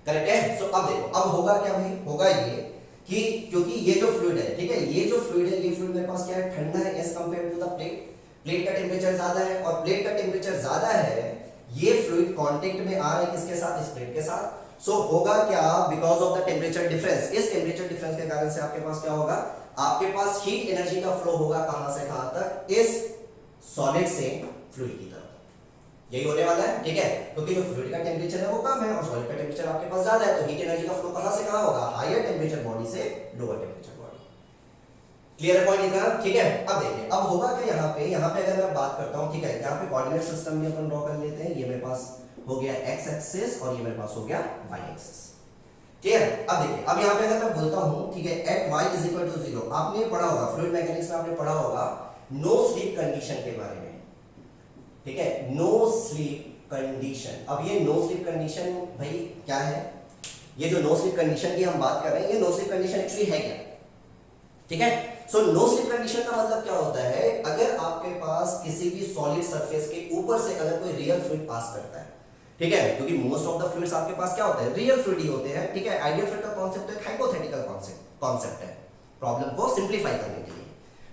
करेक्ट है। सो अब देखो, अब होगा क्या भाई, होगा ये कि क्योंकि ये जो फ्लूइड है, ठीक है, ये जो फ्लूइड है, ये फ्लूइड मेरे पास क्या है, ठंडा है as compare to the plate, plate का टेम्परेचर ज्यादा है, और प्लेट का टेम्परेचर ज्यादा है, ये फ्लूइड कांटेक्ट में आ रहा है किसके साथ, इस प्लेट के साथ। सो होगा क्या, because of the temperature difference, इस टेम्परेचर डिफरेंस के कारण से आपके पास क्या होगा, आपके पास हीट एनर्जी का फ्लो होगा कहां से कहां तक, इस सॉलिड से फ्लूइड की तरफ, यही होने वाला है। ठीक है, क्योंकि जो फ्लूइड का टेम्परेचर है वो कम है और सॉलिड का टेम्परेचर आपके पास ज्यादा है, तो हीट एनर्जी का फ्लो कहां से कहां होगा, हायर टेम्परेचर बॉडी से lower temperature body. Clear point इधर? ठीक है, अब देखिए, अब होगा क्या यहाँ पे अगर मैं बात करता हूं, ठीक है, यहाँ पे कोऑर्डिनेट सिस्टम भी अपन ड्रॉ कर लेते हैं, ये मेरे पास हो गया x एक्सिस और ये मेरे पास हो गया y एक्सिस। क्लियर? अब देखिए, अब यहाँ पे अगर मैं बोलता हूं, ठीक है, at y is equal to 0, आपने पढ़ा होगा फ्लूइड मैकेनिक्स में, आपने पढ़ा होगा नो स्लीप कंडीशन के बारे में। ठीक है, नो स्लीप कंडीशन। अब ये नो स्लीप कंडीशन भाई क्या है, ये जो नो स्लीप कंडीशन की हम बात कर रहे हैं, ये नो स्लीप कंडीशन एक्चुअली है क्या? ठीक है, सो नो स्लीप कंडीशन का मतलब क्या होता है, अगर आपके पास किसी भी सॉलिड सरफेस के ऊपर से अगर कोई रियल फ्लूइड पास करता है, ठीक है, क्योंकि मोस्ट ऑफ द फ्लूइड्स आपके पास क्या होते हैं, रियल फ्लूइड ही होते हैं। ठीक है, आइडियल फ्लूइड का कांसेप्ट एक हाइपोथेटिकल कांसेप्ट है प्रॉब्लम को सिंपलीफाई करने के लिए।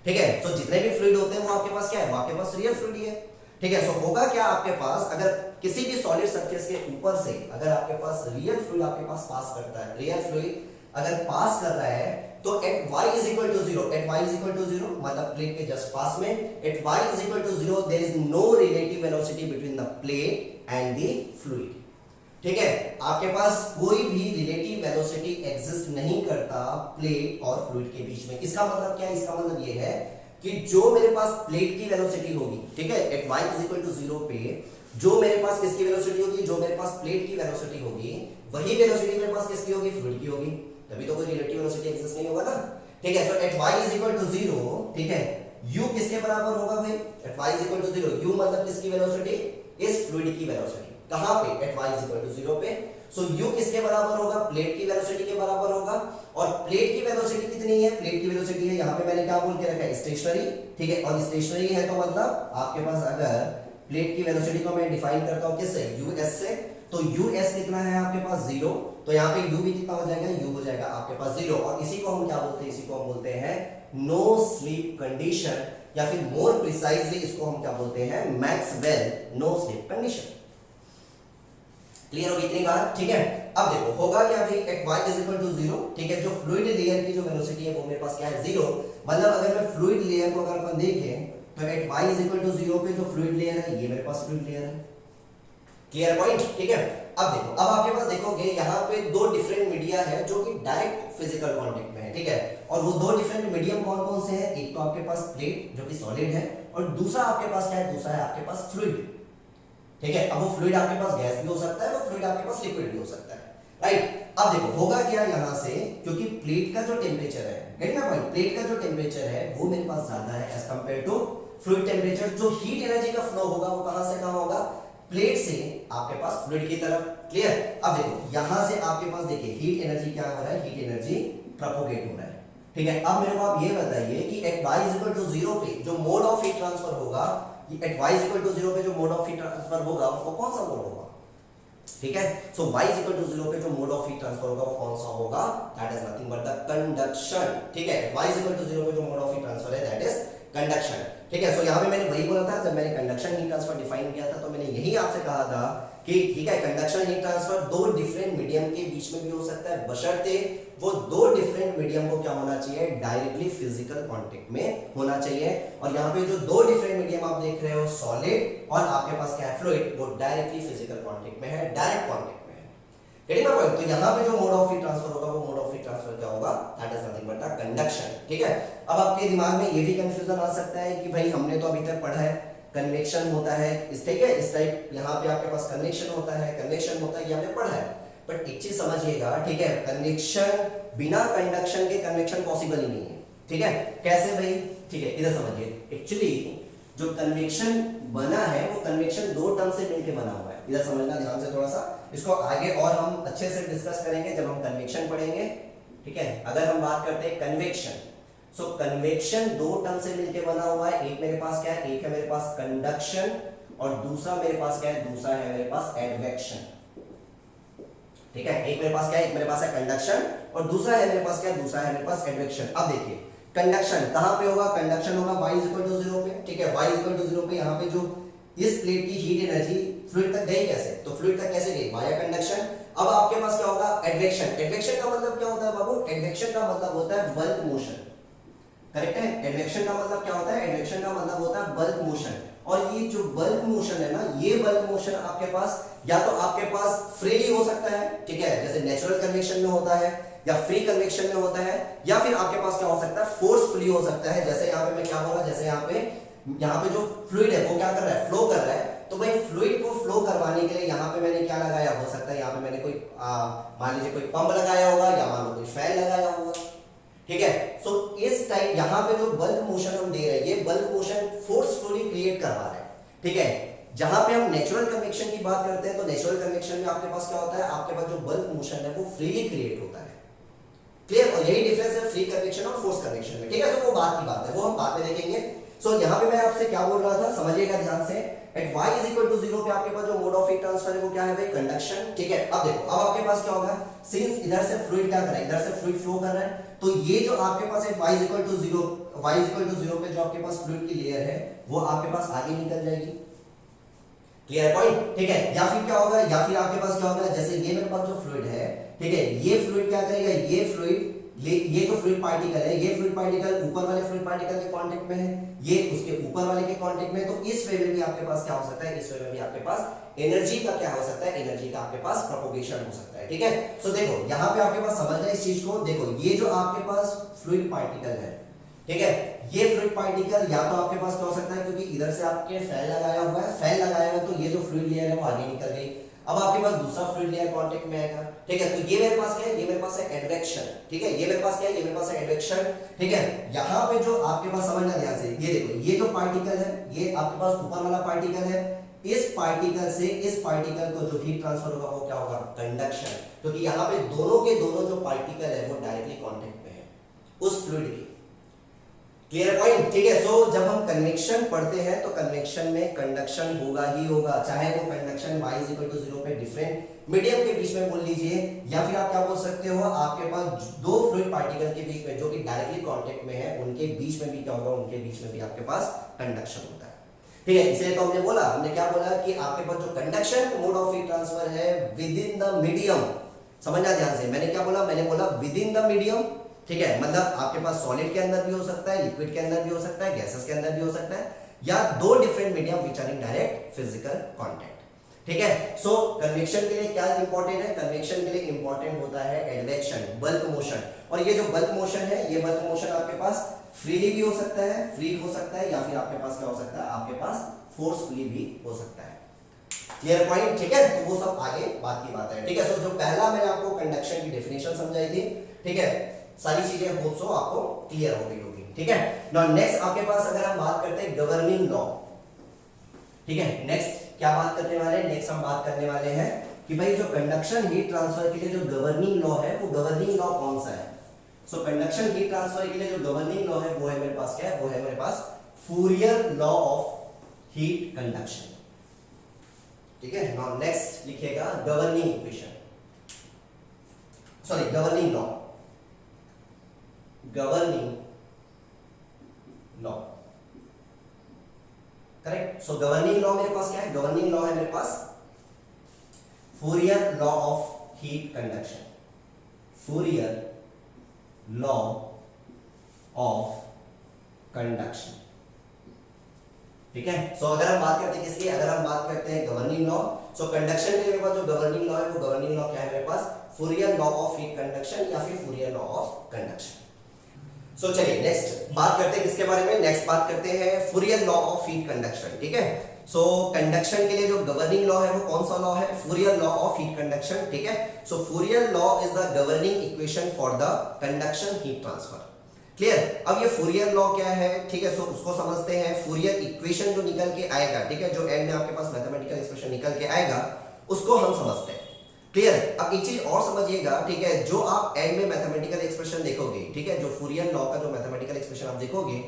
ठीक है, सो जितने भी फ्लूइड होते हैं वो आपके पास क्या है, वो आपके पास रियल फ्लूइड ही है। ठीक है, सो होगा क्या, आपके पास अगर किसी भी सॉलिड सरफेस के ऊपर से अगर आपके पास रियल फ्लूइड आपके पास पास करता है, रियल फ्लूइड अगर पास कर रहा है, तो at y is equal to 0, at y is equal to 0 मतलब प्लेट के जस्ट पास में, eight y is equal to 0 there is no relative velocity between the plate and the fluid। ठीक है, आपके पास कोई भी रिलेटिव वेलोसिटी एग्जिस्ट नहीं करता प्लेट और फ्लूइड के बीच में। इसका मतलब क्या है, इसका मतलब ये है कि जो मेरे पास प्लेट की वेलोसिटी होगी, ठीक है, at y is equal to 0 पे जो मेरे पास किसकी वेलोसिटी होगी, जो मेरे पास प्लेट की वेलोसिटी होगी, वही वेलोसिटी मेरे पास किसकी होगी, फ्लूइड की होगी, तभी तो कोई रिलेटिव वेलोसिटी एग्जिस्ट नहीं होगा ना। ठीक है, सो eight y is equal to 0, ठीक है, u किसके बराबर होगा भाई, at y is equal to 0, u मतलब किसकी वेलोसिटी, इस फ्लूइड की वेलोसिटी, कहां पे, eight y is equal to 0 पे। सो u किसके बराबर होगा, प्लेट की वेलोसिटी के बराबर होगा, और प्लेट की वेलोसिटी कितनी है, प्लेट की वेलोसिटी है, यहां पे मैंने क्या बोल के रखा है, स्टेशनरी। ठीक है, और स्टेशनरी है तो मतलब आपके पास अगर प्लेट की वेलोसिटी को मैं डिफाइन करता हूं किससे, us से, तो us कितना है आपके पास 0, तो यहाँ पे u भी कितना हो जाएगा, u हो जाएगा आपके पास 0, और इसी को हम क्या बोलते हैं, इसी को हम बोलते हैं नो स्लीप कंडीशन, या फिर मोर प्रिसाइजली इसको हम क्या बोलते हैं, Maxwell no slip condition. Clear होगी इतनी बात, ठीक है। अब देखो होगा क्या भाई, at y is equal to 0, ठीक है, जो फ्लूइड लेयर की जो वेलोसिटी है वो मेरे पास क्या है 0, मतलब अगर मैं फ्लूइड लेयर को अगर अपन देखें तो at y is equal to 0 पे जो फ्लूइड लेयर है ये मेरे पास फ्लूइड लेयर है। क्लियर पॉइंट, ठीक है। अब देखो, अब आपके पास देखोगे यहाँ पे दो डिफरेंट मीडिया है जो कि डायरेक्ट फिजिकल कांटेक्ट में है, ठीक है, और वो दो डिफरेंट मीडियम कौन कौन से हैं, एक तो आपके पास प्लेट जो कि सॉलिड है, और दूसरा आपके पास क्या है, दूसरा है आपके पास फ्लूइड, ठीक है। अब वो फ्लूइड आपके पास गैस भी हो सकता है, वो फ्लूइड आपके पास लिक्विड भी हो सकता है, राइट। अब देखो होगा क्या यहाँ से, क्योंकि प्लेट का जो टेम्परेचर है, गेट माय पॉइंट, प्लेट का जो टेम्परेचर है वो मेरे पास ज्यादा है as compare to fluid temperature. जो हीट एनर्जी का फ्लो होगा वो कहां से कहां होगा, प्लेट से आपके पास फ्लूइड की तरफ। क्लियर। अब देखो यहां से आपके पास देखिए हीट एनर्जी क्या हो रहा है, हीट एनर्जी प्रोपोगेट हो रहा है, ठीक है। अब मेरे को आप ये बताइए कि at y is equal to 0 पे जो मोड ऑफ हीट ट्रांसफर होगा, at y is equal to 0 पे जो मोड ऑफ हीट ट्रांसफर होगा वो कौन सा मोड होगा, ठीक है। सो y इज इक्वल टू 0 पे जो मोड ऑफ हीट ट्रांसफर होगा वो कौन सा होगा, that is nothing but the conduction, ठीक है। y इज इक्वल टू 0 पे जो मोड ऑफ हीट ट्रांसफर है दैट इज कंडक्शन, ठीक है। सो यहां पे मैंने वही बोला था, जब मैंने कंडक्शन हीट ट्रांसफर डिफाइन किया था तो मैंने यही आपसे कहा था कि ठीक है, कंडक्शन हीट ट्रांसफर दो डिफरेंट मीडियम के बीच में भी हो सकता है, बशर्ते वो दो डिफरेंट मीडियम को क्या होना चाहिए, डायरेक्टली फिजिकल कांटेक्ट में होना चाहिए। और यहाँ पे जो दो डिफरेंट मीडियम आप देख रहे हो, सॉलिड और आपके पास क्या है फ्लूइड, वो डायरेक्टली फिजिकल कांटेक्ट में है, डायरेक्ट कांटेक्ट में है, गेटिंग माय पॉइंट। तो यहाँ पे जो मोड ऑफ हीट ट्रांसफर होगा वो मोड ऑफ हीट ट्रांसफर क्या होगा, that is nothing but the conduction, ठीक है। अब आपके दिमाग में ये भी कंफ्यूजन आ सकता है कि भाई हमने तो अभी तक पढ़ा है कन्वेक्शन होता है इस, ठीक है, इस टाइप यहाँ पे आपके पास कन्वेक्शन होता है, कन्वेक्शन होता है, ये हमने पढ़ा है। बट एक चीज समझिएगा, ठीक है, कन्वेक्शन बिना कंडक्शन के कन्वेक्शन पॉसिबल ही नहीं है, ठीक है। कैसे भाई, ठीक है, इधर समझिए, एक्चुअली जो कन्वेक्शन बना है वो कन्वेक्शन दो टर्म से मिलकर बना हुआ है, इधर समझना ध्यान से थोड़ा सा, इसको आगे और हम अच्छे से डिस्कस करेंगे जब हम कन्वेक्शन पढ़ेंगे, ठीक है। अगर हम बात करते हैं कन्वेक्शन, सो कन्वेक्शन दो टर्म से मिलकर बना हुआ है, एक मेरे पास क्या है, एक है मेरे पास कंडक्शन और दूसरा मेरे पास क्या है, दूसरा है मेरे पास एडवेक्शन, ठीक है। एक मेरे पास क्या है, एक मेरे पास है कंडक्शन और दूसरा है मेरे पास क्या है, दूसरा है मेरे पास एडवेक्शन। अब देखिए कंडक्शन कहां पे होगा, कंडक्शन होगा y इज इक्वल टू 0 पे, ठीक है, y इज इक्वल टू 0 पे यहाँ पे जो इस प्लेट की हीट एनर्जी फ्लूइड तक गई कैसे, तो फ्लूइड तक कैसे गई, वाया कंडक्शन। अब आपके पास क्या होगा, एडवेक्शन। एडवेक्शन का मतलब क्या होता है बाबू, एडवेक्शन का मतलब होता है बल्क मोशन, करेक्ट है। एडवेक्शन का मतलब क्या होता है, एडवेक्शन का मतलब होता है बल्क मोशन। और ये जो बल्क मोशन है ना, ये बल्क मोशन आपके पास या तो आपके पास फ्रीली हो सकता है, ठीक है, जैसे नेचुरल कन्वेक्शन में होता है या फ्री कन्वेक्शन में होता है, या फिर आपके पास क्या हो सकता है, फोर्सफुली हो सकता है। जैसे यहाँ पे मैं क्या बोला, जैसे यहाँ पे जो फ्लूइड है वो क्या कर रहा है, फ्लो कर रहा है, तो भाई फ्लूइड को फ्लो करवाने के लिए यहाँ पे मैंने क्या लगाया, हो सकता है यहाँ पे मैंने कोई मान लीजिए कोई पंप लगाया होगा या मान लो कोई फैन लगाया होगा, ठीक है। सो इस टाइप यहाँ पे जो बल्क मोशन हम दे रहे हैं, ये बल्क मोशन फोर्सफुली क्रिएट करवा रहे हैं, ठीक है। जहां पे हम नेचुरल कन्वेक्शन की बात करते हैं तो नेचुरल कन्वेक्शन में आपके पास क्या होता है, आपके पास जो बल्क मोशन है वो फ्रीली क्रिएट होता है, क्लियर। और यही डिफरेंस है फ्री कन्वेक्शन और फोर्स कन्वेक्शन में, ठीक है। सो वो बात की बात है, वो हम बाद में देखेंगे। सो यहाँ पे मैं आपसे क्या बोल रहा था, समझिएगा ध्यान से, at y is equal to 0 पे आपके पास जो मोड ऑफ हीट ट्रांसफर है वो क्या है भाई, कंडक्शन, ठीक है। अब देखो, अब आपके पास क्या होगा, सिंस इधर से फ्लूइड क्या कर रहा है, इधर से फ्लूइड फ्लो कर रहा है, तो ये जो आपके पास है y is equal to 0, y is equal to 0 पे जो आपके पास फ्लूइड की लेयर है वो आपके पास आगे निकल जाएगी, क्लियर पॉइंट, ठीक है। या फिर क्या होगा, या फिर आपके पास क्या होगा, जैसे ये मेरे पास जो फ्लूइड है, ठीक है, ये फ्लूइड क्या करेगा, ये फ्लूइड ये जो फ्लूइड पार्टिकल है, ये फ्लूइड पार्टिकल ऊपर वाले फ्लूइड पार्टिकल के कांटेक्ट में है, ये उसके ऊपर वाले के कांटेक्ट में, तो इस वे में भी आपके पास क्या हो सकता है, इस वे में भी आपके पास एनर्जी का क्या हो सकता है, एनर्जी का आपके पास प्रोपोगेशन हो सकता है, ठीक है। सो देखो यहाँ पे आपके पास समझना इस चीज को, देखो ये जो आपके पास फ्लूइड पार्टिकल है, ठीक है, ये फ्लूइड पार्टिकल या तो आपके पास क्या हो सकता है, क्योंकि इधर से आपके फैन लगाया हुआ है, फैन लगाया हुआ है, तो ये जो फ्लूइड लेयर है वो आगे निकल गई, अब आपके पास दूसरा फ्लूइड लेयर कांटेक्ट में आएगा, ठीक है। तो ये मेरे पास क्या है, ये मेरे पास है एडवेक्शन, ठीक है, ये मेरे पास क्या है, ये मेरे पास है एडवेक्शन, ठीक है। यहाँ पे जो आपके पास समझना ध्यान से, ये देखो, ये जो पार्टिकल है ये आपके पास ऊपर वाला पार्टिकल है, इस पार्टिकल से इस पार्टिकल को जो हीट ट्रांसफर होगा वो क्या होगा, कंडक्शन, क्योंकि यहाँ पे दोनों के दोनों जो पार्टिकल है वो डायरेक्टली कांटेक्ट में है उस फ्लूइड के, क्लियर पॉइंट, ठीक है। सो जब हम कन्वेक्शन पढ़ते हैं तो कन्वेक्शन में कंडक्शन होगा ही होगा, चाहे वो conduction y is equal to 0 पे डिफरेंट मीडियम के बीच में बोल लीजिए, या फिर आप क्या बोल सकते हो, आपके पास दो फ्लूइड पार्टिकल के बीच में जो कि डायरेक्टली कांटेक्ट में है उनके बीच में भी क्या होगा, उनके बीच में भी आपके पास कंडक्शन होता है, ठीक है, इसलिए तो हमने बोला, हमने क्या बोला कि आपके पास जो conduction mode of heat transfer है विद इन द मीडियम, समझना ध्यान से, मैंने क्या बोला, मैंने बोला विद इन द मीडियम। ठीक है, मतलब आपके पास सॉलिड के अंदर भी हो सकता है, लिक्विड के अंदर भी हो सकता है, गैसेस के अंदर भी हो सकता है, या दो different medium which are in direct physical contact. ठीक है, सो कन्वेक्शन के लिए क्या इंपॉर्टेंट है, कन्वेक्शन के लिए इंपॉर्टेंट होता है एडवेक्शन, बल्क मोशन। और ये जो बल्क मोशन है, ये बल्क मोशन आपके पास फ्रीली भी हो सकता है, फ्री हो सकता है, या फिर आपके पास क्या हो सकता है, आपके पास फोर्सफुली भी हो सकता है। Clear point? ठीक है, तो वो सब आगे बात की बात है। ठीक है, सो जो पहला मैंने आपको कंडक्शन की डेफिनेशन समझाई थी, ठीक है, सारी चीजें होप सो आपको क्लियर हो गई होगी। ठीक है, नाउ नेक्स्ट आपके पास अगर हम बात करते हैं गवर्निंग लॉ। ठीक है, नेक्स्ट क्या बात करने वाले हैं, नेक्स्ट हम बात करने वाले हैं कि भाई जो कंडक्शन हीट ट्रांसफर के लिए जो गवर्निंग लॉ है, वो गवर्निंग लॉ कौन सा है। सो कंडक्शन हीट ट्रांसफर के लिए जो गवर्निंग लॉ है वो है मेरे पास क्या है, वो है मेरे पास Fourier law of heat conduction. ठीक है, नाउ नेक्स्ट लिखिएगा governing equation, sorry governing law, governing law, correct. So governing law मेरे पास क्या है, गवर्निंग लॉ है मेरे पास Fourier law of heat conduction, Fourier law of conduction. ठीक है, सो अगर हम बात करते हैं किसकी, अगर हम बात करते हैं गवर्निंग लॉ, सो कंडक्शन के मेरे पास जो गवर्निंग लॉ है, वो गवर्निंग लॉ क्या है मेरे पास, Fourier law of heat conduction या फिर Fourier law of conduction. So चलिए नेक्स्ट बात करते हैं किसके बारे में, नेक्स्ट बात करते हैं Fourier law of heat conduction. ठीक है, सो कंडक्शन के लिए जो गवर्निंग लॉ है वो कौन सा लॉ है, Fourier law of heat conduction. ठीक है, so Fourier law is the governing equation for the conduction heat transfer. Clear? अब ये फूरियर लॉ क्या है, ठीक है, सो उसको समझते हैं। फूरियर इक्वेशन जो निकल के आएगा, ठीक है, जो एंड में आपके पास मैथमेटिकल एक्सप्रेशन निकल के आएगा, उसको हम समझते हैं। क्लियर? अब एक चीज और समझिएगा, ठीक है, जो आप एंड में मैथमेटिकल एक्सप्रेशन देखोगे, ठीक है, जो फूरियर लॉ का जो मैथमेटिकल एक्सप्रेशन आप देखोगे,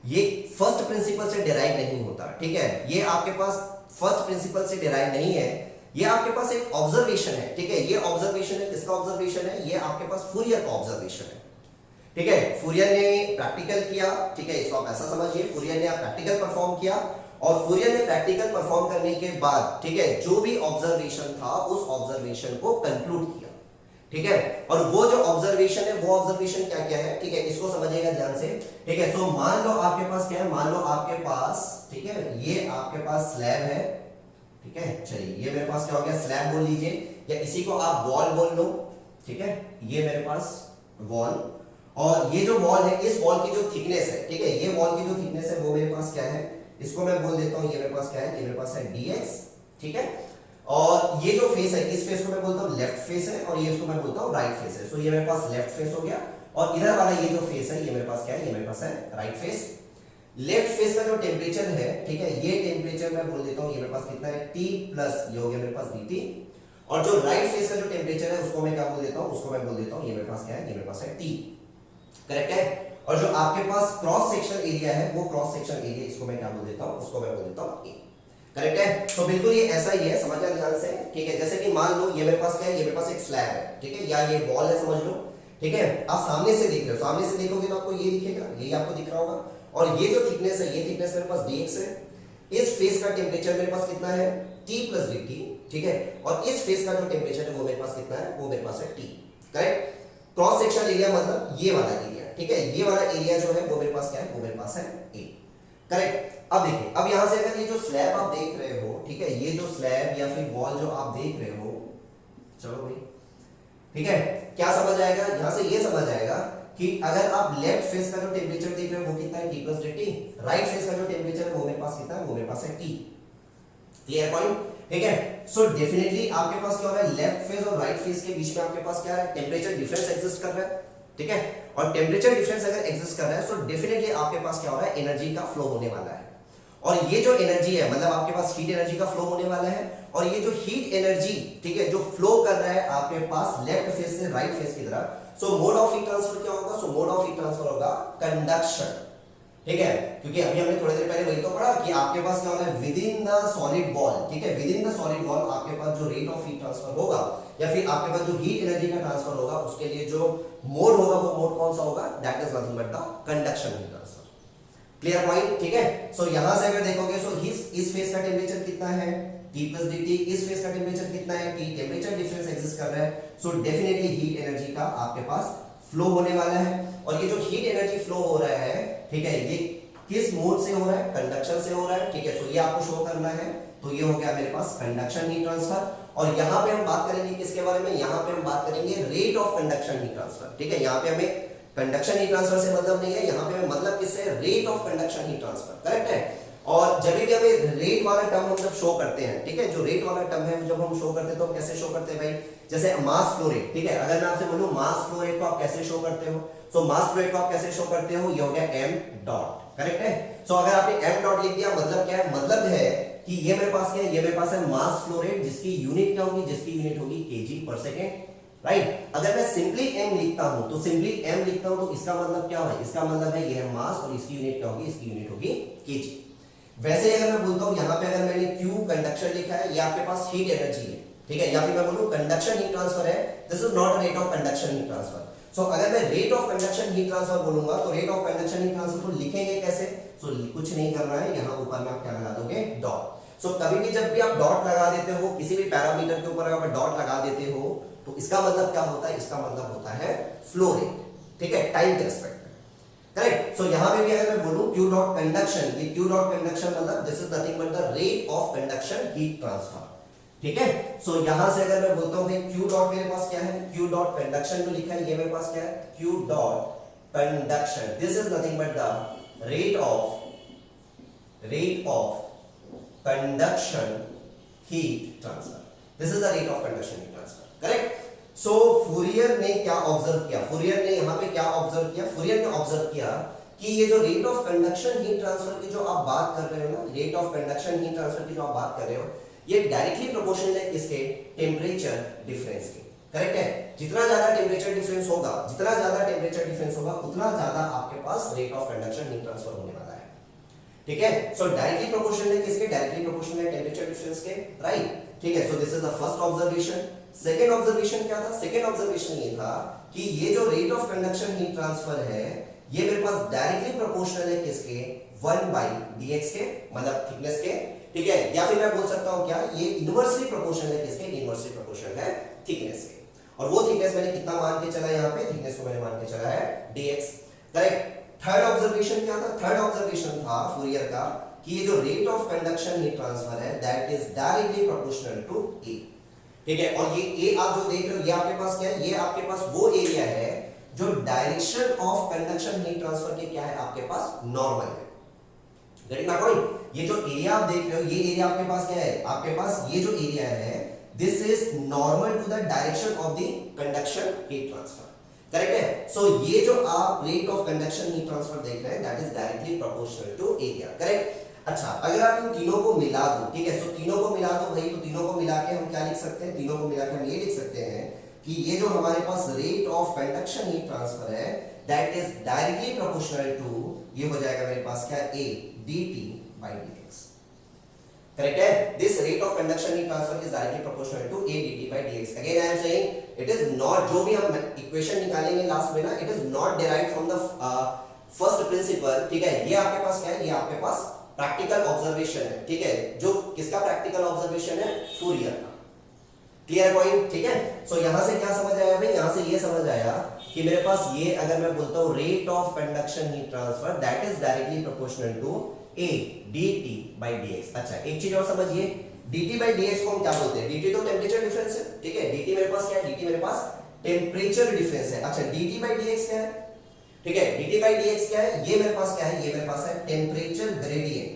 ये फर्स्ट प्रिंसिपल से डिराइव नहीं होता। ठीक है, ये आपके पास फर्स्ट प्रिंसिपल से डिराइव नहीं है, ये आपके पास एक ऑब्जर्वेशन है। ठीक है, ये ऑब्जर्वेशन है, किसका ऑब्जर्वेशन है, ये आपके पास फूरियर का ऑब्जर्वेशन है। ठीक है, फूरियर ने प्रैक्टिकल किया, ठीक है, इसको आप ऐसा समझिए, फूरियर ने प्रैक्टिकल परफॉर्म किया, और फूरियर ने प्रैक्टिकल परफॉर्म करने के बाद, ठीक है, जो भी ऑब्जर्वेशन था उस ऑब्जर्वेशन को कंक्लूड किया। ठीक है, और वो जो ऑब्जर्वेशन है, वो ऑब्जर्वेशन क्या क्या है, ठीक है, इसको समझिएगा ध्यान से। ठीक है, सो मान लो आपके पास क्या है, मान लो आपके पास, ठीक है, ये आपके पास स्लैब है। ठीक है, चलिए ये मेरे पास क्या हो गया, स्लैब बोल लीजिए, या इसी को आप वॉल बोल लो। ठीक है, ये मेरे पास वॉल, और ये जो वॉल है, इस वॉल की जो थिकनेस है, ठीक है, ये वॉल की जो थिकनेस है वो मेरे पास क्या है, इसको मैं बोल देता हूं, ये मेरे पास क्या है, ये मेरे पास है dx। ठीक है, और ये जो फेस है, इस फेस को मैं बोलता हूं लेफ्ट फेस है, और ये इसको मैं बोलता हूं राइट फेस है। सो ये मेरे पास लेफ्ट फेस हो गया, और इधर वाला ये जो फेस है, ये मेरे पास क्या है, ये मेरे पास है राइट फेस। लेफ्ट फेस का जो टेम्परेचर है, ठीक है, ये टेम्परेचर मैं बोल देता हूं, ये मेरे पास कितना है, T प्लस ये हो गया मेरे पास dt, और जो राइट फेस का जो टेम्परेचर है उसको मैं क्या बोल देता हूं, उसको मैं बोल देता हूं, ये मेरे पास क्या है, ये मेरे पास है T। करेक्ट है, और जो आपके पास क्रॉस सेक्शन एरिया है, वो क्रॉस सेक्शन एरिया, इसको मैं क्या बोल देता हूं, उसको मैं बोल देता हूं A। करेक्ट है, तो बिल्कुल ये ऐसा ही है, समझना ध्यान से। ठीक है, जैसे कि मान लो ये मेरे पास क्या है, ये मेरे पास एक स्लैब है, ठीक है, या ये वॉल है, समझ लो। ठीक है, आप सामने से देख रहे हो, सामने से देखोगे तो आपको ये दिखेगा, यही आपको दिख रहा होगा, और ये जो थिकनेस है, ये थिकनेस मेरे पास dx है। इस फेस का टेम्परेचर मेरे पास कितना है, T प्लस dt। ठीक है, और इस फेस का जो टेम्परेचर है वो मेरे पास कितना है, वो मेरे पास है T। Correct, cross section area मतलब ये वाला एरिया, ठीक है, ये वाला एरिया जो है वो मेरे पास क्या है, वो मेरे पास है A। करेक्ट, अब देखिए, अब यहां से अगर ये जो स्लैब आप देख रहे हो, ठीक है, ये जो स्लैब या फिर वॉल जो आप देख रहे हो, चलो भाई, ठीक है, क्या समझ आएगा, यहां से ये समझ आएगा कि अगर आप लेफ्ट फेस का जो टेम्परेचर देख रहे हो वो कितना है, T plus dt, right face का जो टेम्परेचर है वो मेरे पास कितना है, वो मेरे पास है T। Clear point? ठीक है, सो डेफिनेटली आपके पास क्या हो रहा है, लेफ्ट फेस और राइट फेस के बीच में आपके पास क्या है, टेम्परेचर डिफरेंस एग्जिस्ट कर रहा है। ठीक है, और टेम्परेचर डिफरेंस अगर एग्जिस्ट कर रहा है, सो डेफिनेटली आपके पास क्या हो रहा है, एनर्जी का फ्लो होने वाला है, और ये जो एनर्जी है, मतलब आपके पास हीट एनर्जी का फ्लो होने वाला है, और ये जो हीट एनर्जी, ठीक है, जो फ्लो कर रहा है आपके पास लेफ्ट फेस से राइट फेस की तरफ, सो मोड ऑफ हीट ट्रांसफर क्या होगा, सो मोड ऑफ हीट ट्रांसफर होगा कंडक्शन। ठीक है, क्योंकि अभी हमने थोड़ी देर पहले वही तो पढ़ा कि आपके पास क्या होगा, with in the solid wall, ठीक है, with in the solid wall आपके पास जो रेट ऑफ हीट ट्रांसफर होगा, या फिर आपके पास जो हीट एनर्जी का ट्रांसफर होगा, उसके लिए जो मोड होगा वो मोड कौन सा होगा, that is nothing but the conduction heat transfer. Clear point, ठीक है। सो यहां से अगर देखोगे सो इस फेस का टेम्परेचर कितना है T प्लस dt, इस फेस का टेम्परेचर कितना है T, टेम्परेचर डिफरेंस एग्जिस्ट कर रहा है। सो डेफिनेटली हीट एनर्जी का आपके पास फ्लो होने वाला है। और ये जो हीट एनर्जी फ्लो हो रहा है, ठीक है, ये किस मोड से हो रहा है, कंडक्शन से हो रहा है, ठीक है। सो ये आपको शो करना है। तो ये हो गया मेरे पास कंडक्शन हीट ट्रांसफर। और यहां पे हम बात करेंगे किसके बारे में, यहां पे हम बात करेंगे rate of conduction heat transfer, ठीक है। यहां पे हमें कंडक्शन हीट ट्रांसफर से मतलब नहीं है, यहां पे हमें मतलब किससे, rate of conduction heat transfer, correct है। और जब भी हमें रेट वाला टर्म हम जब शो करते हैं, ठीक है, जो रेट वाला टर्म है जब हम शो करते हैं तो हम कैसे शो करते हैं भाई, जैसे मास फ्लो रेट, ठीक है। अगर मैं आपसे बोलूं मास फ्लो रेट को आप कैसे शो करते हो, सो मास फ्लो रेट को आप कैसे शो करते हो, ये हो गया m डॉट, करेक्ट है। सो अगर आपने m डॉट लिख दिया मतलब क्या है, मतलब है कि ये मेरे पास क्या है, ये मेरे पास है मास फ्लो रेट, जिसकी यूनिट क्या होगी, जिसकी यूनिट होगी kg पर सेकेंड, राइट। अगर मैं सिंपली m लिखता हूं तो सिंपली m लिखता हूं तो इसका मतलब क्या है, इसका मतलब है ये है मास और इसकी यूनिट क्या होगी, इसकी यूनिट होगी kg। वैसे अगर मैं बोलता हूं यहां पे अगर मैंने q कंडक्शन लिखा है, ये आपके पास हीट एनर्जी है, ठीक है, या फिर मैं बोलूं कंडक्शन हीट ट्रांसफर है, this is not rate of conduction heat transfer. So अगर मैं rate of conduction heat transfer बोलूंगा तो rate of conduction heat transfer को लिखेंगे कैसे, सो कुछ नहीं करना है, यहां ऊपर में आप क्या लगा दोगे, डॉट। सो कभी भी जब भी आप डॉट लगा देते हो किसी भी पैरामीटर के ऊपर अगर डॉट लगा देते हो तो इसका मतलब क्या होता है, इसका मतलब होता है फ्लो रेट, ठीक है, टाइम के रिस्पेक्ट में, करेक्ट। सो यहां पे भी अगर मैं बोलूं q डॉट कंडक्शन, ये q डॉट कंडक्शन मतलब this is nothing but the rate of conduction heat transfer, ठीक है। सो यहां से अगर मैं बोलता हूं भाई q डॉट मेरे पास क्या है, q डॉट कंडक्शन जो लिखा है ये मेरे पास क्या है, q dot conduction, this is nothing but the rate of conduction heat transfer, this is the rate of conduction heat transfer, correct। so Fourier ने क्या ऑब्जर्व किया, फूरियर ने यहां पे क्या ऑब्जर्व किया, फूरियर ने ऑब्जर्व किया कि ये जो rate of conduction heat transfer की जो आप बात कर रहे हो ना, rate of conduction heat transfer की जो आप बात कर रहे हो, ये डायरेक्टली प्रोपोर्शनल है किसके, टेम्परेचर डिफरेंस के, करेक्ट है। जितना ज्यादा टेम्परेचर डिफरेंस होगा, जितना ज्यादा टेम्परेचर डिफरेंस होगा उतना ज्यादा आपके पास rate of conduction heat transfer होने वाला है, ठीक है। सो डायरेक्टली प्रोपोर्शनल है किसके, डायरेक्टली प्रोपोर्शनल है टेम्परेचर डिफरेंस के, राइट, ठीक है। So this is the first observation. Second observation क्या था, सेकंड ऑब्जर्वेशन ये था कि ये जो rate of conduction heat transfer है ये मेरे पास डायरेक्टली प्रोपोर्शनल है किसके, 1/dx के, मतलब थिकनेस के, ठीक है। या फिर मैं बोल सकता हूं क्या, ये इनवर्सली प्रोपोर्शनल है किसके, इनवर्सली प्रोपोर्शनल है थिकनेस के। और वो थिकनेस मैंने कितना मान के चला, यहां पे थिकनेस को मैंने मान के चला है dx, करेक्ट। थर्ड ऑब्जर्वेशन क्या था, थर्ड ऑब्जर्वेशन था फूरियर का कि ये जो rate of conduction heat transfer है that is directly proportional to a, ठीक है। और ये a आप जो देख रहे हो ये आपके पास क्या है, ये आपके पास वो एरिया है जो direction of conduction heat transfer के क्या है, आपके पास नॉर्मल है, गेटिंग माय पॉइंट। ये जो एरिया आप देख रहे हो ये एरिया आपके पास क्या है, आपके पास ये जो एरिया है this is normal to the direction of the conduction heat transfer, correct है। सो ये जो आप rate of conduction heat transfer देख रहे हैं that is directly proportional to area, correct. अच्छा अगर आप इन तीनों को मिला दो, ठीक है, सो तीनों को मिला दो भाई, तो तीनों को मिला के हम क्या लिख सकते हैं, तीनों को मिला के हम ये लिख सकते हैं कि ये जो हमारे पास rate of conduction heat transfer है that is directly proportional to, ये हो जाएगा मेरे पास क्या, a dt by dx, correct है। This rate of conduction heat transfer is directly proportional to a dt by dx। Again I am saying it is not, जो भी हम इक्वेशन निकालेंगे लास्ट में ना, it is not derived from the first principle, ठीक है। ये आपके पास क्या है, ये आपके पास प्रैक्टिकल ऑब्जर्वेशन है, ठीक है, जो किसका प्रैक्टिकल ऑब्जर्वेशन है, फूरियर का, क्लियर पॉइंट, ठीक है। सो यहां से क्या समझ आया भाई, यहां से ये समझ आया कि मेरे पास ये अगर मैं बोलता हूं rate of conduction heat transfer that is directly proportional to a dt by dx। अच्छा एक चीज और समझिए, dt by dx को हम क्या बोलते हैं, dt तो टेम्परेचर डिफरेंस है, ठीक है, dt मेरे पास क्या है, dt मेरे पास टेम्परेचर डिफरेंस है। अच्छा dt by dx क्या है, ठीक है, dt by dx क्या है, ये मेरे पास क्या है, ये मेरे पास है टेम्परेचर ग्रेडियंट,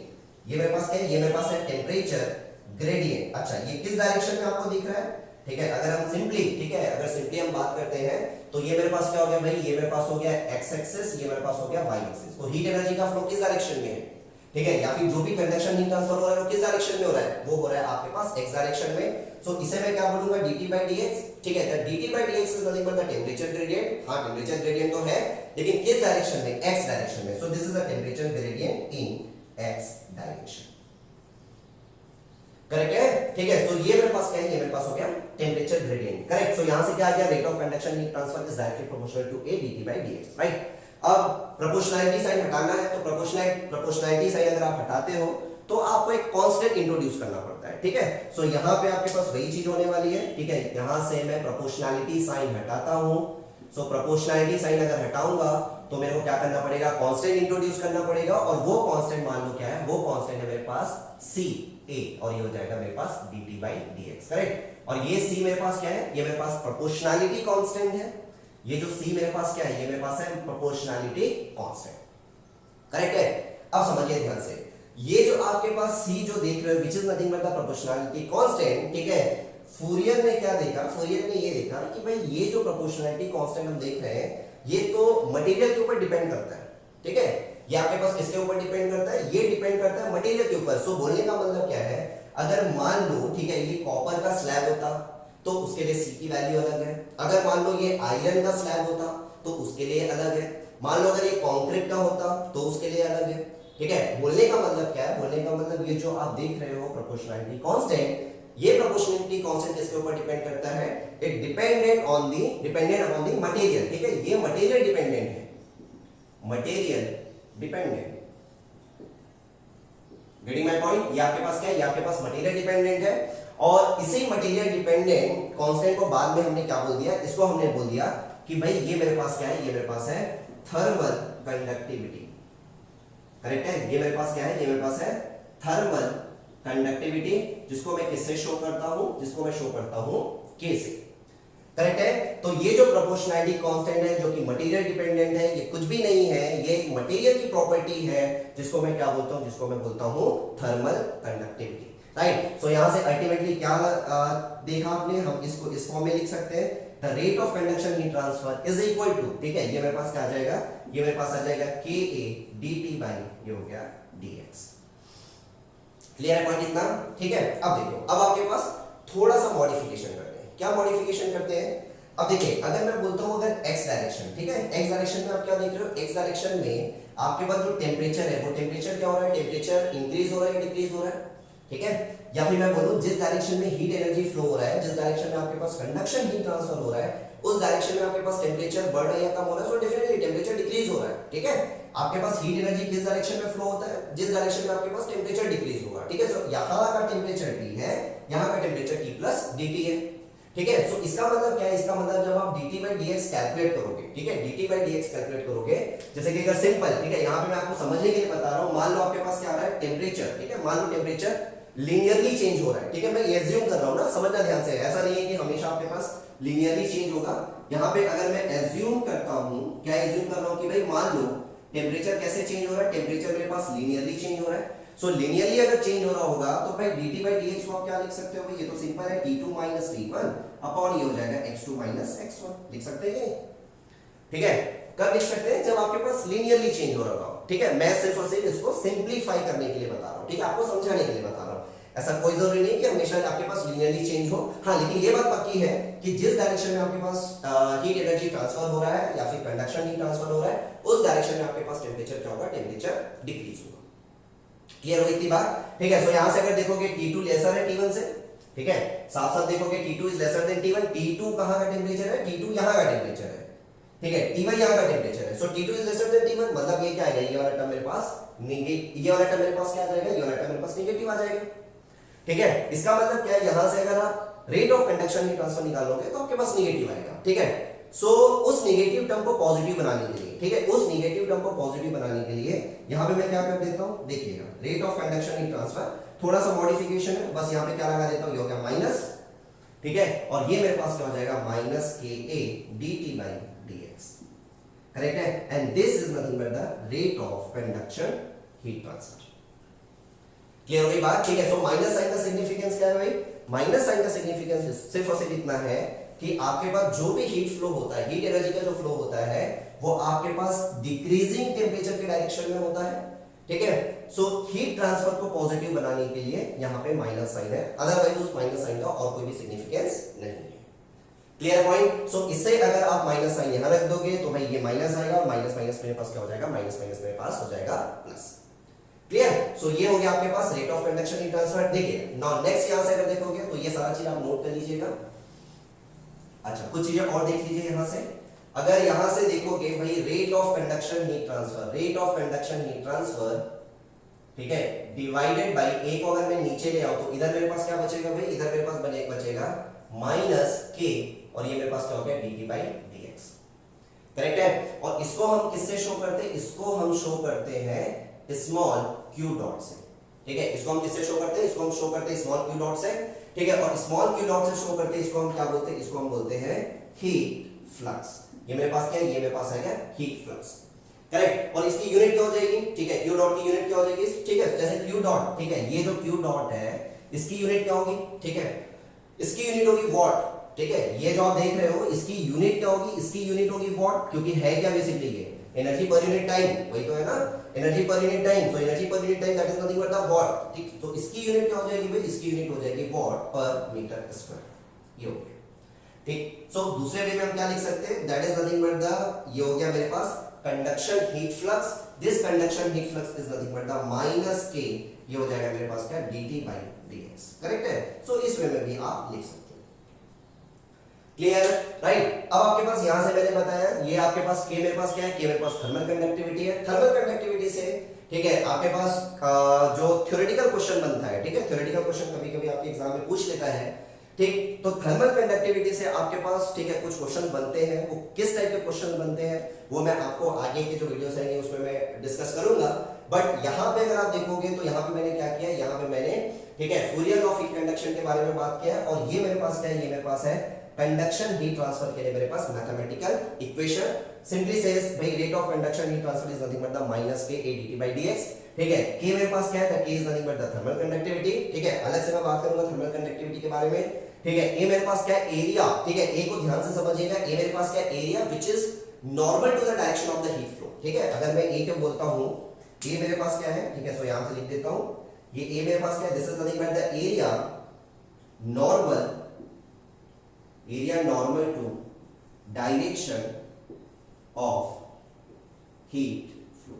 ये मेरे पास क्या है, ये मेरे पास है टेम्परेचर ग्रेडियंट। अच्छा ये किस डायरेक्शन में आपको दिख रहा है, ठीक है। अगर हम सिंपली, ठीक है, अगर सिंपली हम बात करते हैं तो ये मेरे पास क्या हो गया भाई, ये मेरे पास हो गया x एक्सिस, ये मेरे पास हो गया y एक्सिस। तो हीट एनर्जी का फ्लो किस डायरेक्शन में है, ठीक है, या फिर जो भी कंडक्शन हीट ट्रांसफर हो रहा है वो किस डायरेक्शन में हो रहा है, वो हो रहा है आपके पास x डायरेक्शन में। सो इसे मैं क्या बोलूंगा, dt by dx, ठीक है। The dt by dx is nothing but the temperature gradient, हां टेम्परेचर ग्रेडियंट तो है लेकिन किस डायरेक्शन में, x डायरेक्शन में। So this is the temperature gradient in x direction, correct है, ठीक है। सो ये मेरे पास क्या है, ये मेरे पास हो गया टेम्परेचर ग्रेडियंट, करेक्ट। सो यहां से क्या आ गया, rate of conduction heat transfer is directly proportional to a dt by dx, right. अब प्रोपोर्शनैलिटी साइन हटाना है तो प्रोपोर्शनैलिटी साइन अगर आप हटाते हो तो आपको एक कांस्टेंट इंट्रोड्यूस करना पड़ता है, ठीक है। सो यहाँ पे आपके पास वही चीज होने वाली है, ठीक है। यहां से मैं प्रोपोर्शनैलिटी साइन हटाता हूं, सो प्रोपोर्शनैलिटी साइन अगर हटाऊंगा तो मेरे को क्या करना पड़ेगा, कांस्टेंट इंट्रोड्यूस करना पड़ेगा, और वो कांस्टेंट मान लो क्या है, वो कांस्टेंट है मेरे पास सी ए, और ये हो जाएगा मेरे पास dt by dx, करेक्ट। और ये सी मेरे पास क्या है, ये मेरे पास प्रोपोर्शनैलिटी कांस्टेंट है, ये जो सी मेरे पास क्या है, ये मेरे पास है प्रोपोर्शनैलिटी कांस्टेंट, करेक्ट है। अब समझिए ध्यान से, ये जो आपके पास सी जो देख रहे हो which is nothing but the proportionality constant, ठीक है। फूरियर ने क्या देखा, फूरियर ने ये देखा कि भाई ये जो प्रोपोर्शनैलिटी कांस्टेंट हम देख रहे हैं ये तो मटेरियल के ऊपर डिपेंड करता है, ठीक है। ये आपके पास किसके ऊपर डिपेंड करता है, ये डिपेंड करता है मटेरियल के ऊपर। सो बोलने का मतलब क्या है, अगर मान लो, ठीक है, ये कॉपर का स्लैब होता तो उसके लिए सी की वैल्यू अलग है, अगर मान लो ये आयरन का स्लैब होता तो उसके लिए अलग है, मान लो अगर ये कंक्रीट का होता तो उसके लिए अलग है, ठीक है। बोलने का मतलब क्या है, बोलने का मतलब ये जो आप देख रहे हो प्रोपोर्शनैलिटी कांस्टेंट, ये प्रोपोर्शनैलिटी कांस्टेंट किसके ऊपर डिपेंड करता है, it dependent upon the material, ठीक है। ये मटेरियल डिपेंडेंट है, material dependent, getting my point. ये आपके पास क्या है, ये आपके पास मटेरियल डिपेंडेंट है, और इसी मटेरियल डिपेंडेंट कांस्टेंट को बाद में हमने क्या बोल दिया, इसको हमने बोल दिया कि भाई ये मेरे पास क्या है, ये मेरे पास है थर्मल कंडक्टिविटी, करेक्ट है। ये मेरे पास क्या है, ये मेरे पास है थर्मल कंडक्टिविटी, जिसको मैं किससे शो करता हूं, जिसको मैं शो करता हूं के से, करेक्ट है। तो ये जो प्रोपोर्शनैलिटी कांस्टेंट है जो कि मटेरियल डिपेंडेंट है, ये कुछ भी नहीं है, ये मटेरियल की प्रॉपर्टी है जिसको मैं क्या बोलता हूं, जिसको मैं बोलता हूं थर्मल कंडक्टिविटी, राइट। सो यहां से अल्टीमेटली क्या देखा आपने, हम इसको इस फॉर्म में लिख सकते हैं, the rate of conduction heat transfer is equal to, ठीक है, ये मेरे पास क्या आ जाएगा, ये मेरे पास आ जाएगा के ए dt बाई ये हो गया dx। क्लियर है पॉइंट इतना, ठीक है। अब देखो, अब आपके पास थोड़ा सा मॉडिफिकेशन करते हैं, क्या मॉडिफिकेशन करते हैं। अब देखिए, अगर मैं बोलता हूं अगर x डायरेक्शन, ठीक है, x डायरेक्शन में आप क्या देख रहे हो, x डायरेक्शन में आपके पास जो टेम्परेचर है वो टेम्परेचर क्या हो रहा है, टेम्परेचर इंक्रीज हो रहा है या डिक्रीज हो रहा है, ठीक है। या फिर मैं बोलूं जिस डायरेक्शन में हीट एनर्जी फ्लो हो रहा है, जिस डायरेक्शन में आपके पास कंडक्शन हीट ट्रांसफर हो रहा है, उस डायरेक्शन में आपके पास टेम्परेचर बढ़ रहा है या कम हो रहा है, सो डेफिनेटली टेम्परेचर डिक्रीज हो रहा है, ठीक है। आपके पास हीट एनर्जी किस डायरेक्शन में फ्लो होता है, जिस डायरेक्शन में आपके पास टेम्परेचर डिक्रीज होगा, ठीक है। सो यहां का टेम्परेचर T है, यहां का टेम्परेचर T प्लस dt है, ठीक है। सो इसका मतलब क्या है, इसका मतलब जब आप dt by dx कैलकुलेट करोगे, ठीक है, dt by dx कैलकुलेट करोगे, जैसे कि अगर सिंपल, ठीक है, यहां पे मैं आपको समझने के लिए बता रहा हूं, मान लो आपके पास क्या आ रहा है टेम्परेचर, ठीक है, मान लो टेम्परेचर लीनियरली चेंज हो रहा है, ठीक है, मैं ये एज्यूम कर रहा हूं ना, समझना ध्यान से, ऐसा नहीं है कि हमेशा आपके पास लीनियरली चेंज होगा। यहां पे अगर मैं एज्यूम करता हूं, क्या एज्यूम कर रहा हूं कि भाई मान लो टेम्परेचर कैसे चेंज हो रहा है, टेम्परेचर मेरे पास लीनियरली चेंज हो रहा है। सो लीनियरली अगर चेंज हो रहा होगा तो भाई dt by dx को आप क्या लिख सकते हो, भाई ये तो सिंपल है, t2 minus t1 अपॉन ये हो जाएगा x2 minus x1, लिख सकते हैं, ठीक है। कब लिख सकते हैं, जब आपके पास लीनियरली चेंज हो रहा हो, ठीक है। मैं सिर्फ और सिर्फ इसको सिंपलीफाई करने के लिए बता रहा हूं, ठीक है, आपको समझाने के लिए बता रहा हूं, ऐसा कोई जरूरी नहीं कि हमेशा आपके पास लीनियरली चेंज हो। हाँ, लेकिन ये बात पक्की है कि जिस डायरेक्शन में आपके पास हीट एनर्जी ट्रांसफर हो रहा है या फिर कंडक्शन हीट ट्रांसफर हो रहा है, उस डायरेक्शन में आपके पास टेम्परेचर क्या होगा, टेम्परेचर डिक्रीज होगा। क्लियर हो इतनी बात, ठीक है। सो यहां से अगर देखोगे T2 लेसर है T1 से, ठीक है, साथ साथ देखोगे T2 is lesser than T1, T2 कहां का टेम्परेचर है, T2 यहां का टेम्परेचर है, ठीक है, T1 यहां का टेम्परेचर है। सो T2 is lesser than T1, मतलब ये क्या आएगा, ये वाला टर्म मेरे पास नेगेटिव, ये वाला टर्म मेरे पास क्या आ जाएगा, ये वाला टर्म मेरे पास नेगेटिव आ जाएगा, ठीक है। इसका मतलब क्या है, यहां से अगर आप rate of conduction heat transfer निकालोगे तो आपके पास नेगेटिव आएगा, ठीक है। सो उस नेगेटिव टर्म को पॉजिटिव बनाने के लिए, ठीक है, उस नेगेटिव टर्म को पॉजिटिव बनाने के लिए यहां पे मैं क्या कर देता हूं, देखिएगा, rate of conduction heat transfer थोड़ा सा मॉडिफिकेशन है, बस यहां पे क्या लगा देता हूं, ये हो गया माइनस, ठीक है, और ये मेरे पास क्या हो जाएगा, माइनस के ए dt by dx, करेक्ट है। And this is nothing but the rate of conduction heat transfer. Clear हो गई बात, ठीक है। सो माइनस साइन का सिग्निफिकेंस क्या है भाई, माइनस साइन का सिग्निफिकेंस सिर्फ और सिर्फ इतना है कि आपके पास जो भी हीट फ्लो होता है, हीट एनर्जी का जो फ्लो होता है वो आपके पास डिक्रीजिंग टेम्परेचर के डायरेक्शन में होता है, ठीक है। सो हीट ट्रांसफर को पॉजिटिव बनाने के लिए यहां पे माइनस साइन है, अदरवाइज उस माइनस साइन का और कोई भी सिग्निफिकेंस नहीं है। Clear point. सो इससे अगर आप माइनस साइन यहां रख दोगे तो भाई ये माइनस आएगा और माइनस माइनस मेरे पास क्या हो जाएगा, माइनस माइनस मेरे पास हो जाएगा प्लस। क्लियर। सो ये हो गया आपके पास rate of conduction heat transfer. देखिए नाउ नेक्स्ट यहां से अगर देखोगे तो ये सारा चीज आप नोट कर लीजिएगा। अच्छा कुछ चीजें और देख लीजिए यहां से। अगर यहां से देखोगे भाई rate of conduction heat transfer, rate of conduction heat transfer, ठीक है, डिवाइडेड बाय ए को अगर मैं नीचे ले आऊं तो इधर मेरे पास क्या बचेगा भाई, इधर मेरे पास बचेगा माइनस के, और ये मेरे पास क्या हो गया dt बाई dx, करेक्ट है। और इसको हम किससे शो करते हैं, इसको हम शो करते हैं स्मॉल q डॉट से, ठीक है, इसको हम किससे शो करते हैं, इसको हम शो करते हैं स्मॉल q डॉट से, ठीक है, और स्मॉल q डॉट से शो करते हैं, इसको हम क्या बोलते हैं, इसको हम बोलते हैं हीट फ्लक्स। ये मेरे पास क्या है, ये मेरे पास है क्या, हीट फ्लक्स, करेक्ट। और इसकी यूनिट क्या हो जाएगी, ठीक है, q डॉट की यूनिट क्या हो जाएगी, ठीक है, जैसे q डॉट, ठीक है, ये जो q डॉट है इसकी यूनिट क्या होगी, ठीक है, इसकी यूनिट होगी वॉट, ठीक है, ये जो आप देख रहे हो इसकी यूनिट क्या होगी, इसकी यूनिट होगी वॉट, क्योंकि है क्या बेसिकली ये एनर्जी पर यूनिट टाइम, वही तो है ना, energy per unit time, so energy per unit time that is nothing but the what, ठीक, तो इसकी यूनिट क्या हो जाएगी भाई, इसकी यूनिट हो जाएगी वॉट पर मीटर स्क्वायर, ये हो गया, ठीक। सो दूसरे वे में हम क्या लिख सकते हैं, that is nothing but the, ये हो गया मेरे पास conduction heat flux, this conduction heat flux is nothing but the minus K, ये हो जाएगा मेरे पास क्या, dt by dx, करेक्ट है। सो इस वे में भी आप लिख सकते हैं, क्लियर, राइट। अब आपके पास यहां से मैंने बताया, ये आपके पास के मेरे पास क्या है, के मेरे पास थर्मल कंडक्टिविटी है, थर्मल कंडक्टिविटी से, ठीक है, आपके पास जो थ्योरेटिकल क्वेश्चन बनता है, ठीक है, थ्योरेटिकल क्वेश्चन कभी कभी आपके एग्जाम में पूछ लेता है, ठीक, तो थर्मल कंडक्टिविटी से आपके पास, ठीक है, कुछ क्वेश्चंस बनते हैं, वो किस टाइप के क्वेश्चन बनते हैं वो मैं आपको आगे के जो वीडियोस आएंगे उसमें मैं डिस्कस करूंगा। बट यहाँ पे अगर आप देखोगे तो यहाँ पे मैंने क्या किया, यहाँ पे मैंने, ठीक है, Fourier law of heat conduction के बारे में बात किया, और ये मेरे पास क्या है, ये मेरे पास है कंडक्शन हीट ट्रांसफर के लिए मेरे पास मैथमेटिकल इक्वेशन, सिंपली सेज भाई rate of conduction heat transfer is nothing but the minus के a dt by dx, ठीक है, के मेरे पास क्या है, that k is nothing but the thermal conductivity, ठीक है, अलग से मैं बात करूंगा थर्मल कंडक्टिविटी के बारे में, ठीक है, ए मेरे पास क्या है, एरिया, ठीक है, ए को ध्यान से समझिएगा, ए मेरे पास क्या है, area which is normal to the direction of the heat flow, ठीक है, अगर मैं ए को बोलता हूं, ए मेरे पास क्या है, ठीक है, सो यहां से लिख देता हूं, ये ए मेरे पास क्या है, this is nothing but the area normal, area normal to direction of heat flow,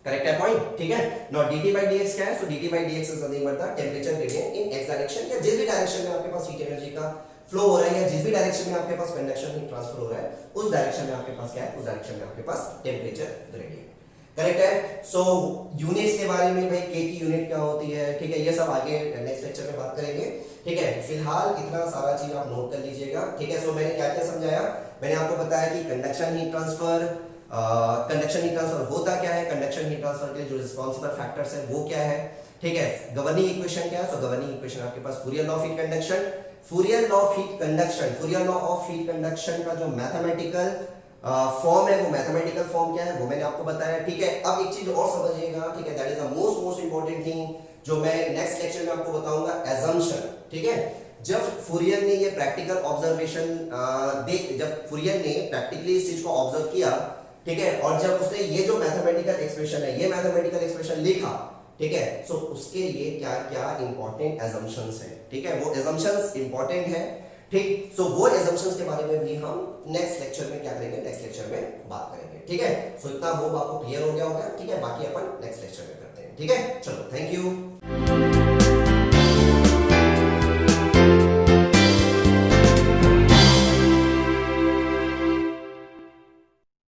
correct है पॉइंट, ठीक है। नाउ dt by dx क्या है, so dt by dx is nothing but the temperature gradient in x direction, या जिस भी direction में आपके पास हीट एनर्जी का फ्लो हो रहा है, या जिस भी डायरेक्शन में आपके पास कंडक्शन हीट ट्रांसफर हो रहा है, उस डायरेक्शन में आपके पास क्या है, उस डायरेक्शन में आपके पास टेंपरेचर ग्रेडियंट, करेक्ट है। सो यूनिट्स के बारे में भाई k की यूनिट क्या होती है, ठीक है, ये सब आगे नेक्स्ट लेक्चर में बात करेंगे, ठीक है, फिलहाल इतना सारा चीज आप नोट कर लीजिएगा, ठीक है। सो मैंने क्या क्या समझाया, मैंने आपको बताया कि conduction heat transfer, conduction heat transfer होता क्या है, कंडक्शन हीट ट्रांसफर के जो रिस्पांसिबल फैक्टर्स है वो क्या है, ठीक है, गवर्निंग इक्वेशन क्या है, सो गवर्निंग इक्वेशन आपके पास Fourier law of heat conduction, Fourier law of heat conduction, Fourier law of heat conduction का जो मैथमेटिकल फॉर्म है, वो मैथमेटिकल फॉर्म क्या है वो मैंने आपको बताया, ठीक है। अब एक चीज और समझिएगा, ठीक है, that is the most important thing जो मैं नेक्स्ट लेक्चर में आपको बताऊंगा, assumption, ठीक है। जब फूरियर ने ये प्रैक्टिकल ऑब्जर्वेशन जब फूरियर ने प्रैक्टिकली इस चीज को ऑब्जर्व किया, ठीक है, और जब उसने ये जो मैथमेटिकल एक्सप्रेशन है, ये मैथमेटिकल एक्सप्रेशन लिखा, ठीक है, सो उसके लिए क्या क्या इंपॉर्टेंट assumptions है, ठीक है, वो assumptions इंपॉर्टेंट है, ठीक। सो वो assumptions के बारे में भी हम नेक्स्ट लेक्चर में क्या करेंगे, नेक्स्ट लेक्चर में बात करेंगे, ठीक है। सो इतना होप आपको क्लियर हो गया होगा, ठीक है, बाकी अपन नेक्स्ट लेक्चर में करते हैं, ठीक है, चलो, थैंक यू।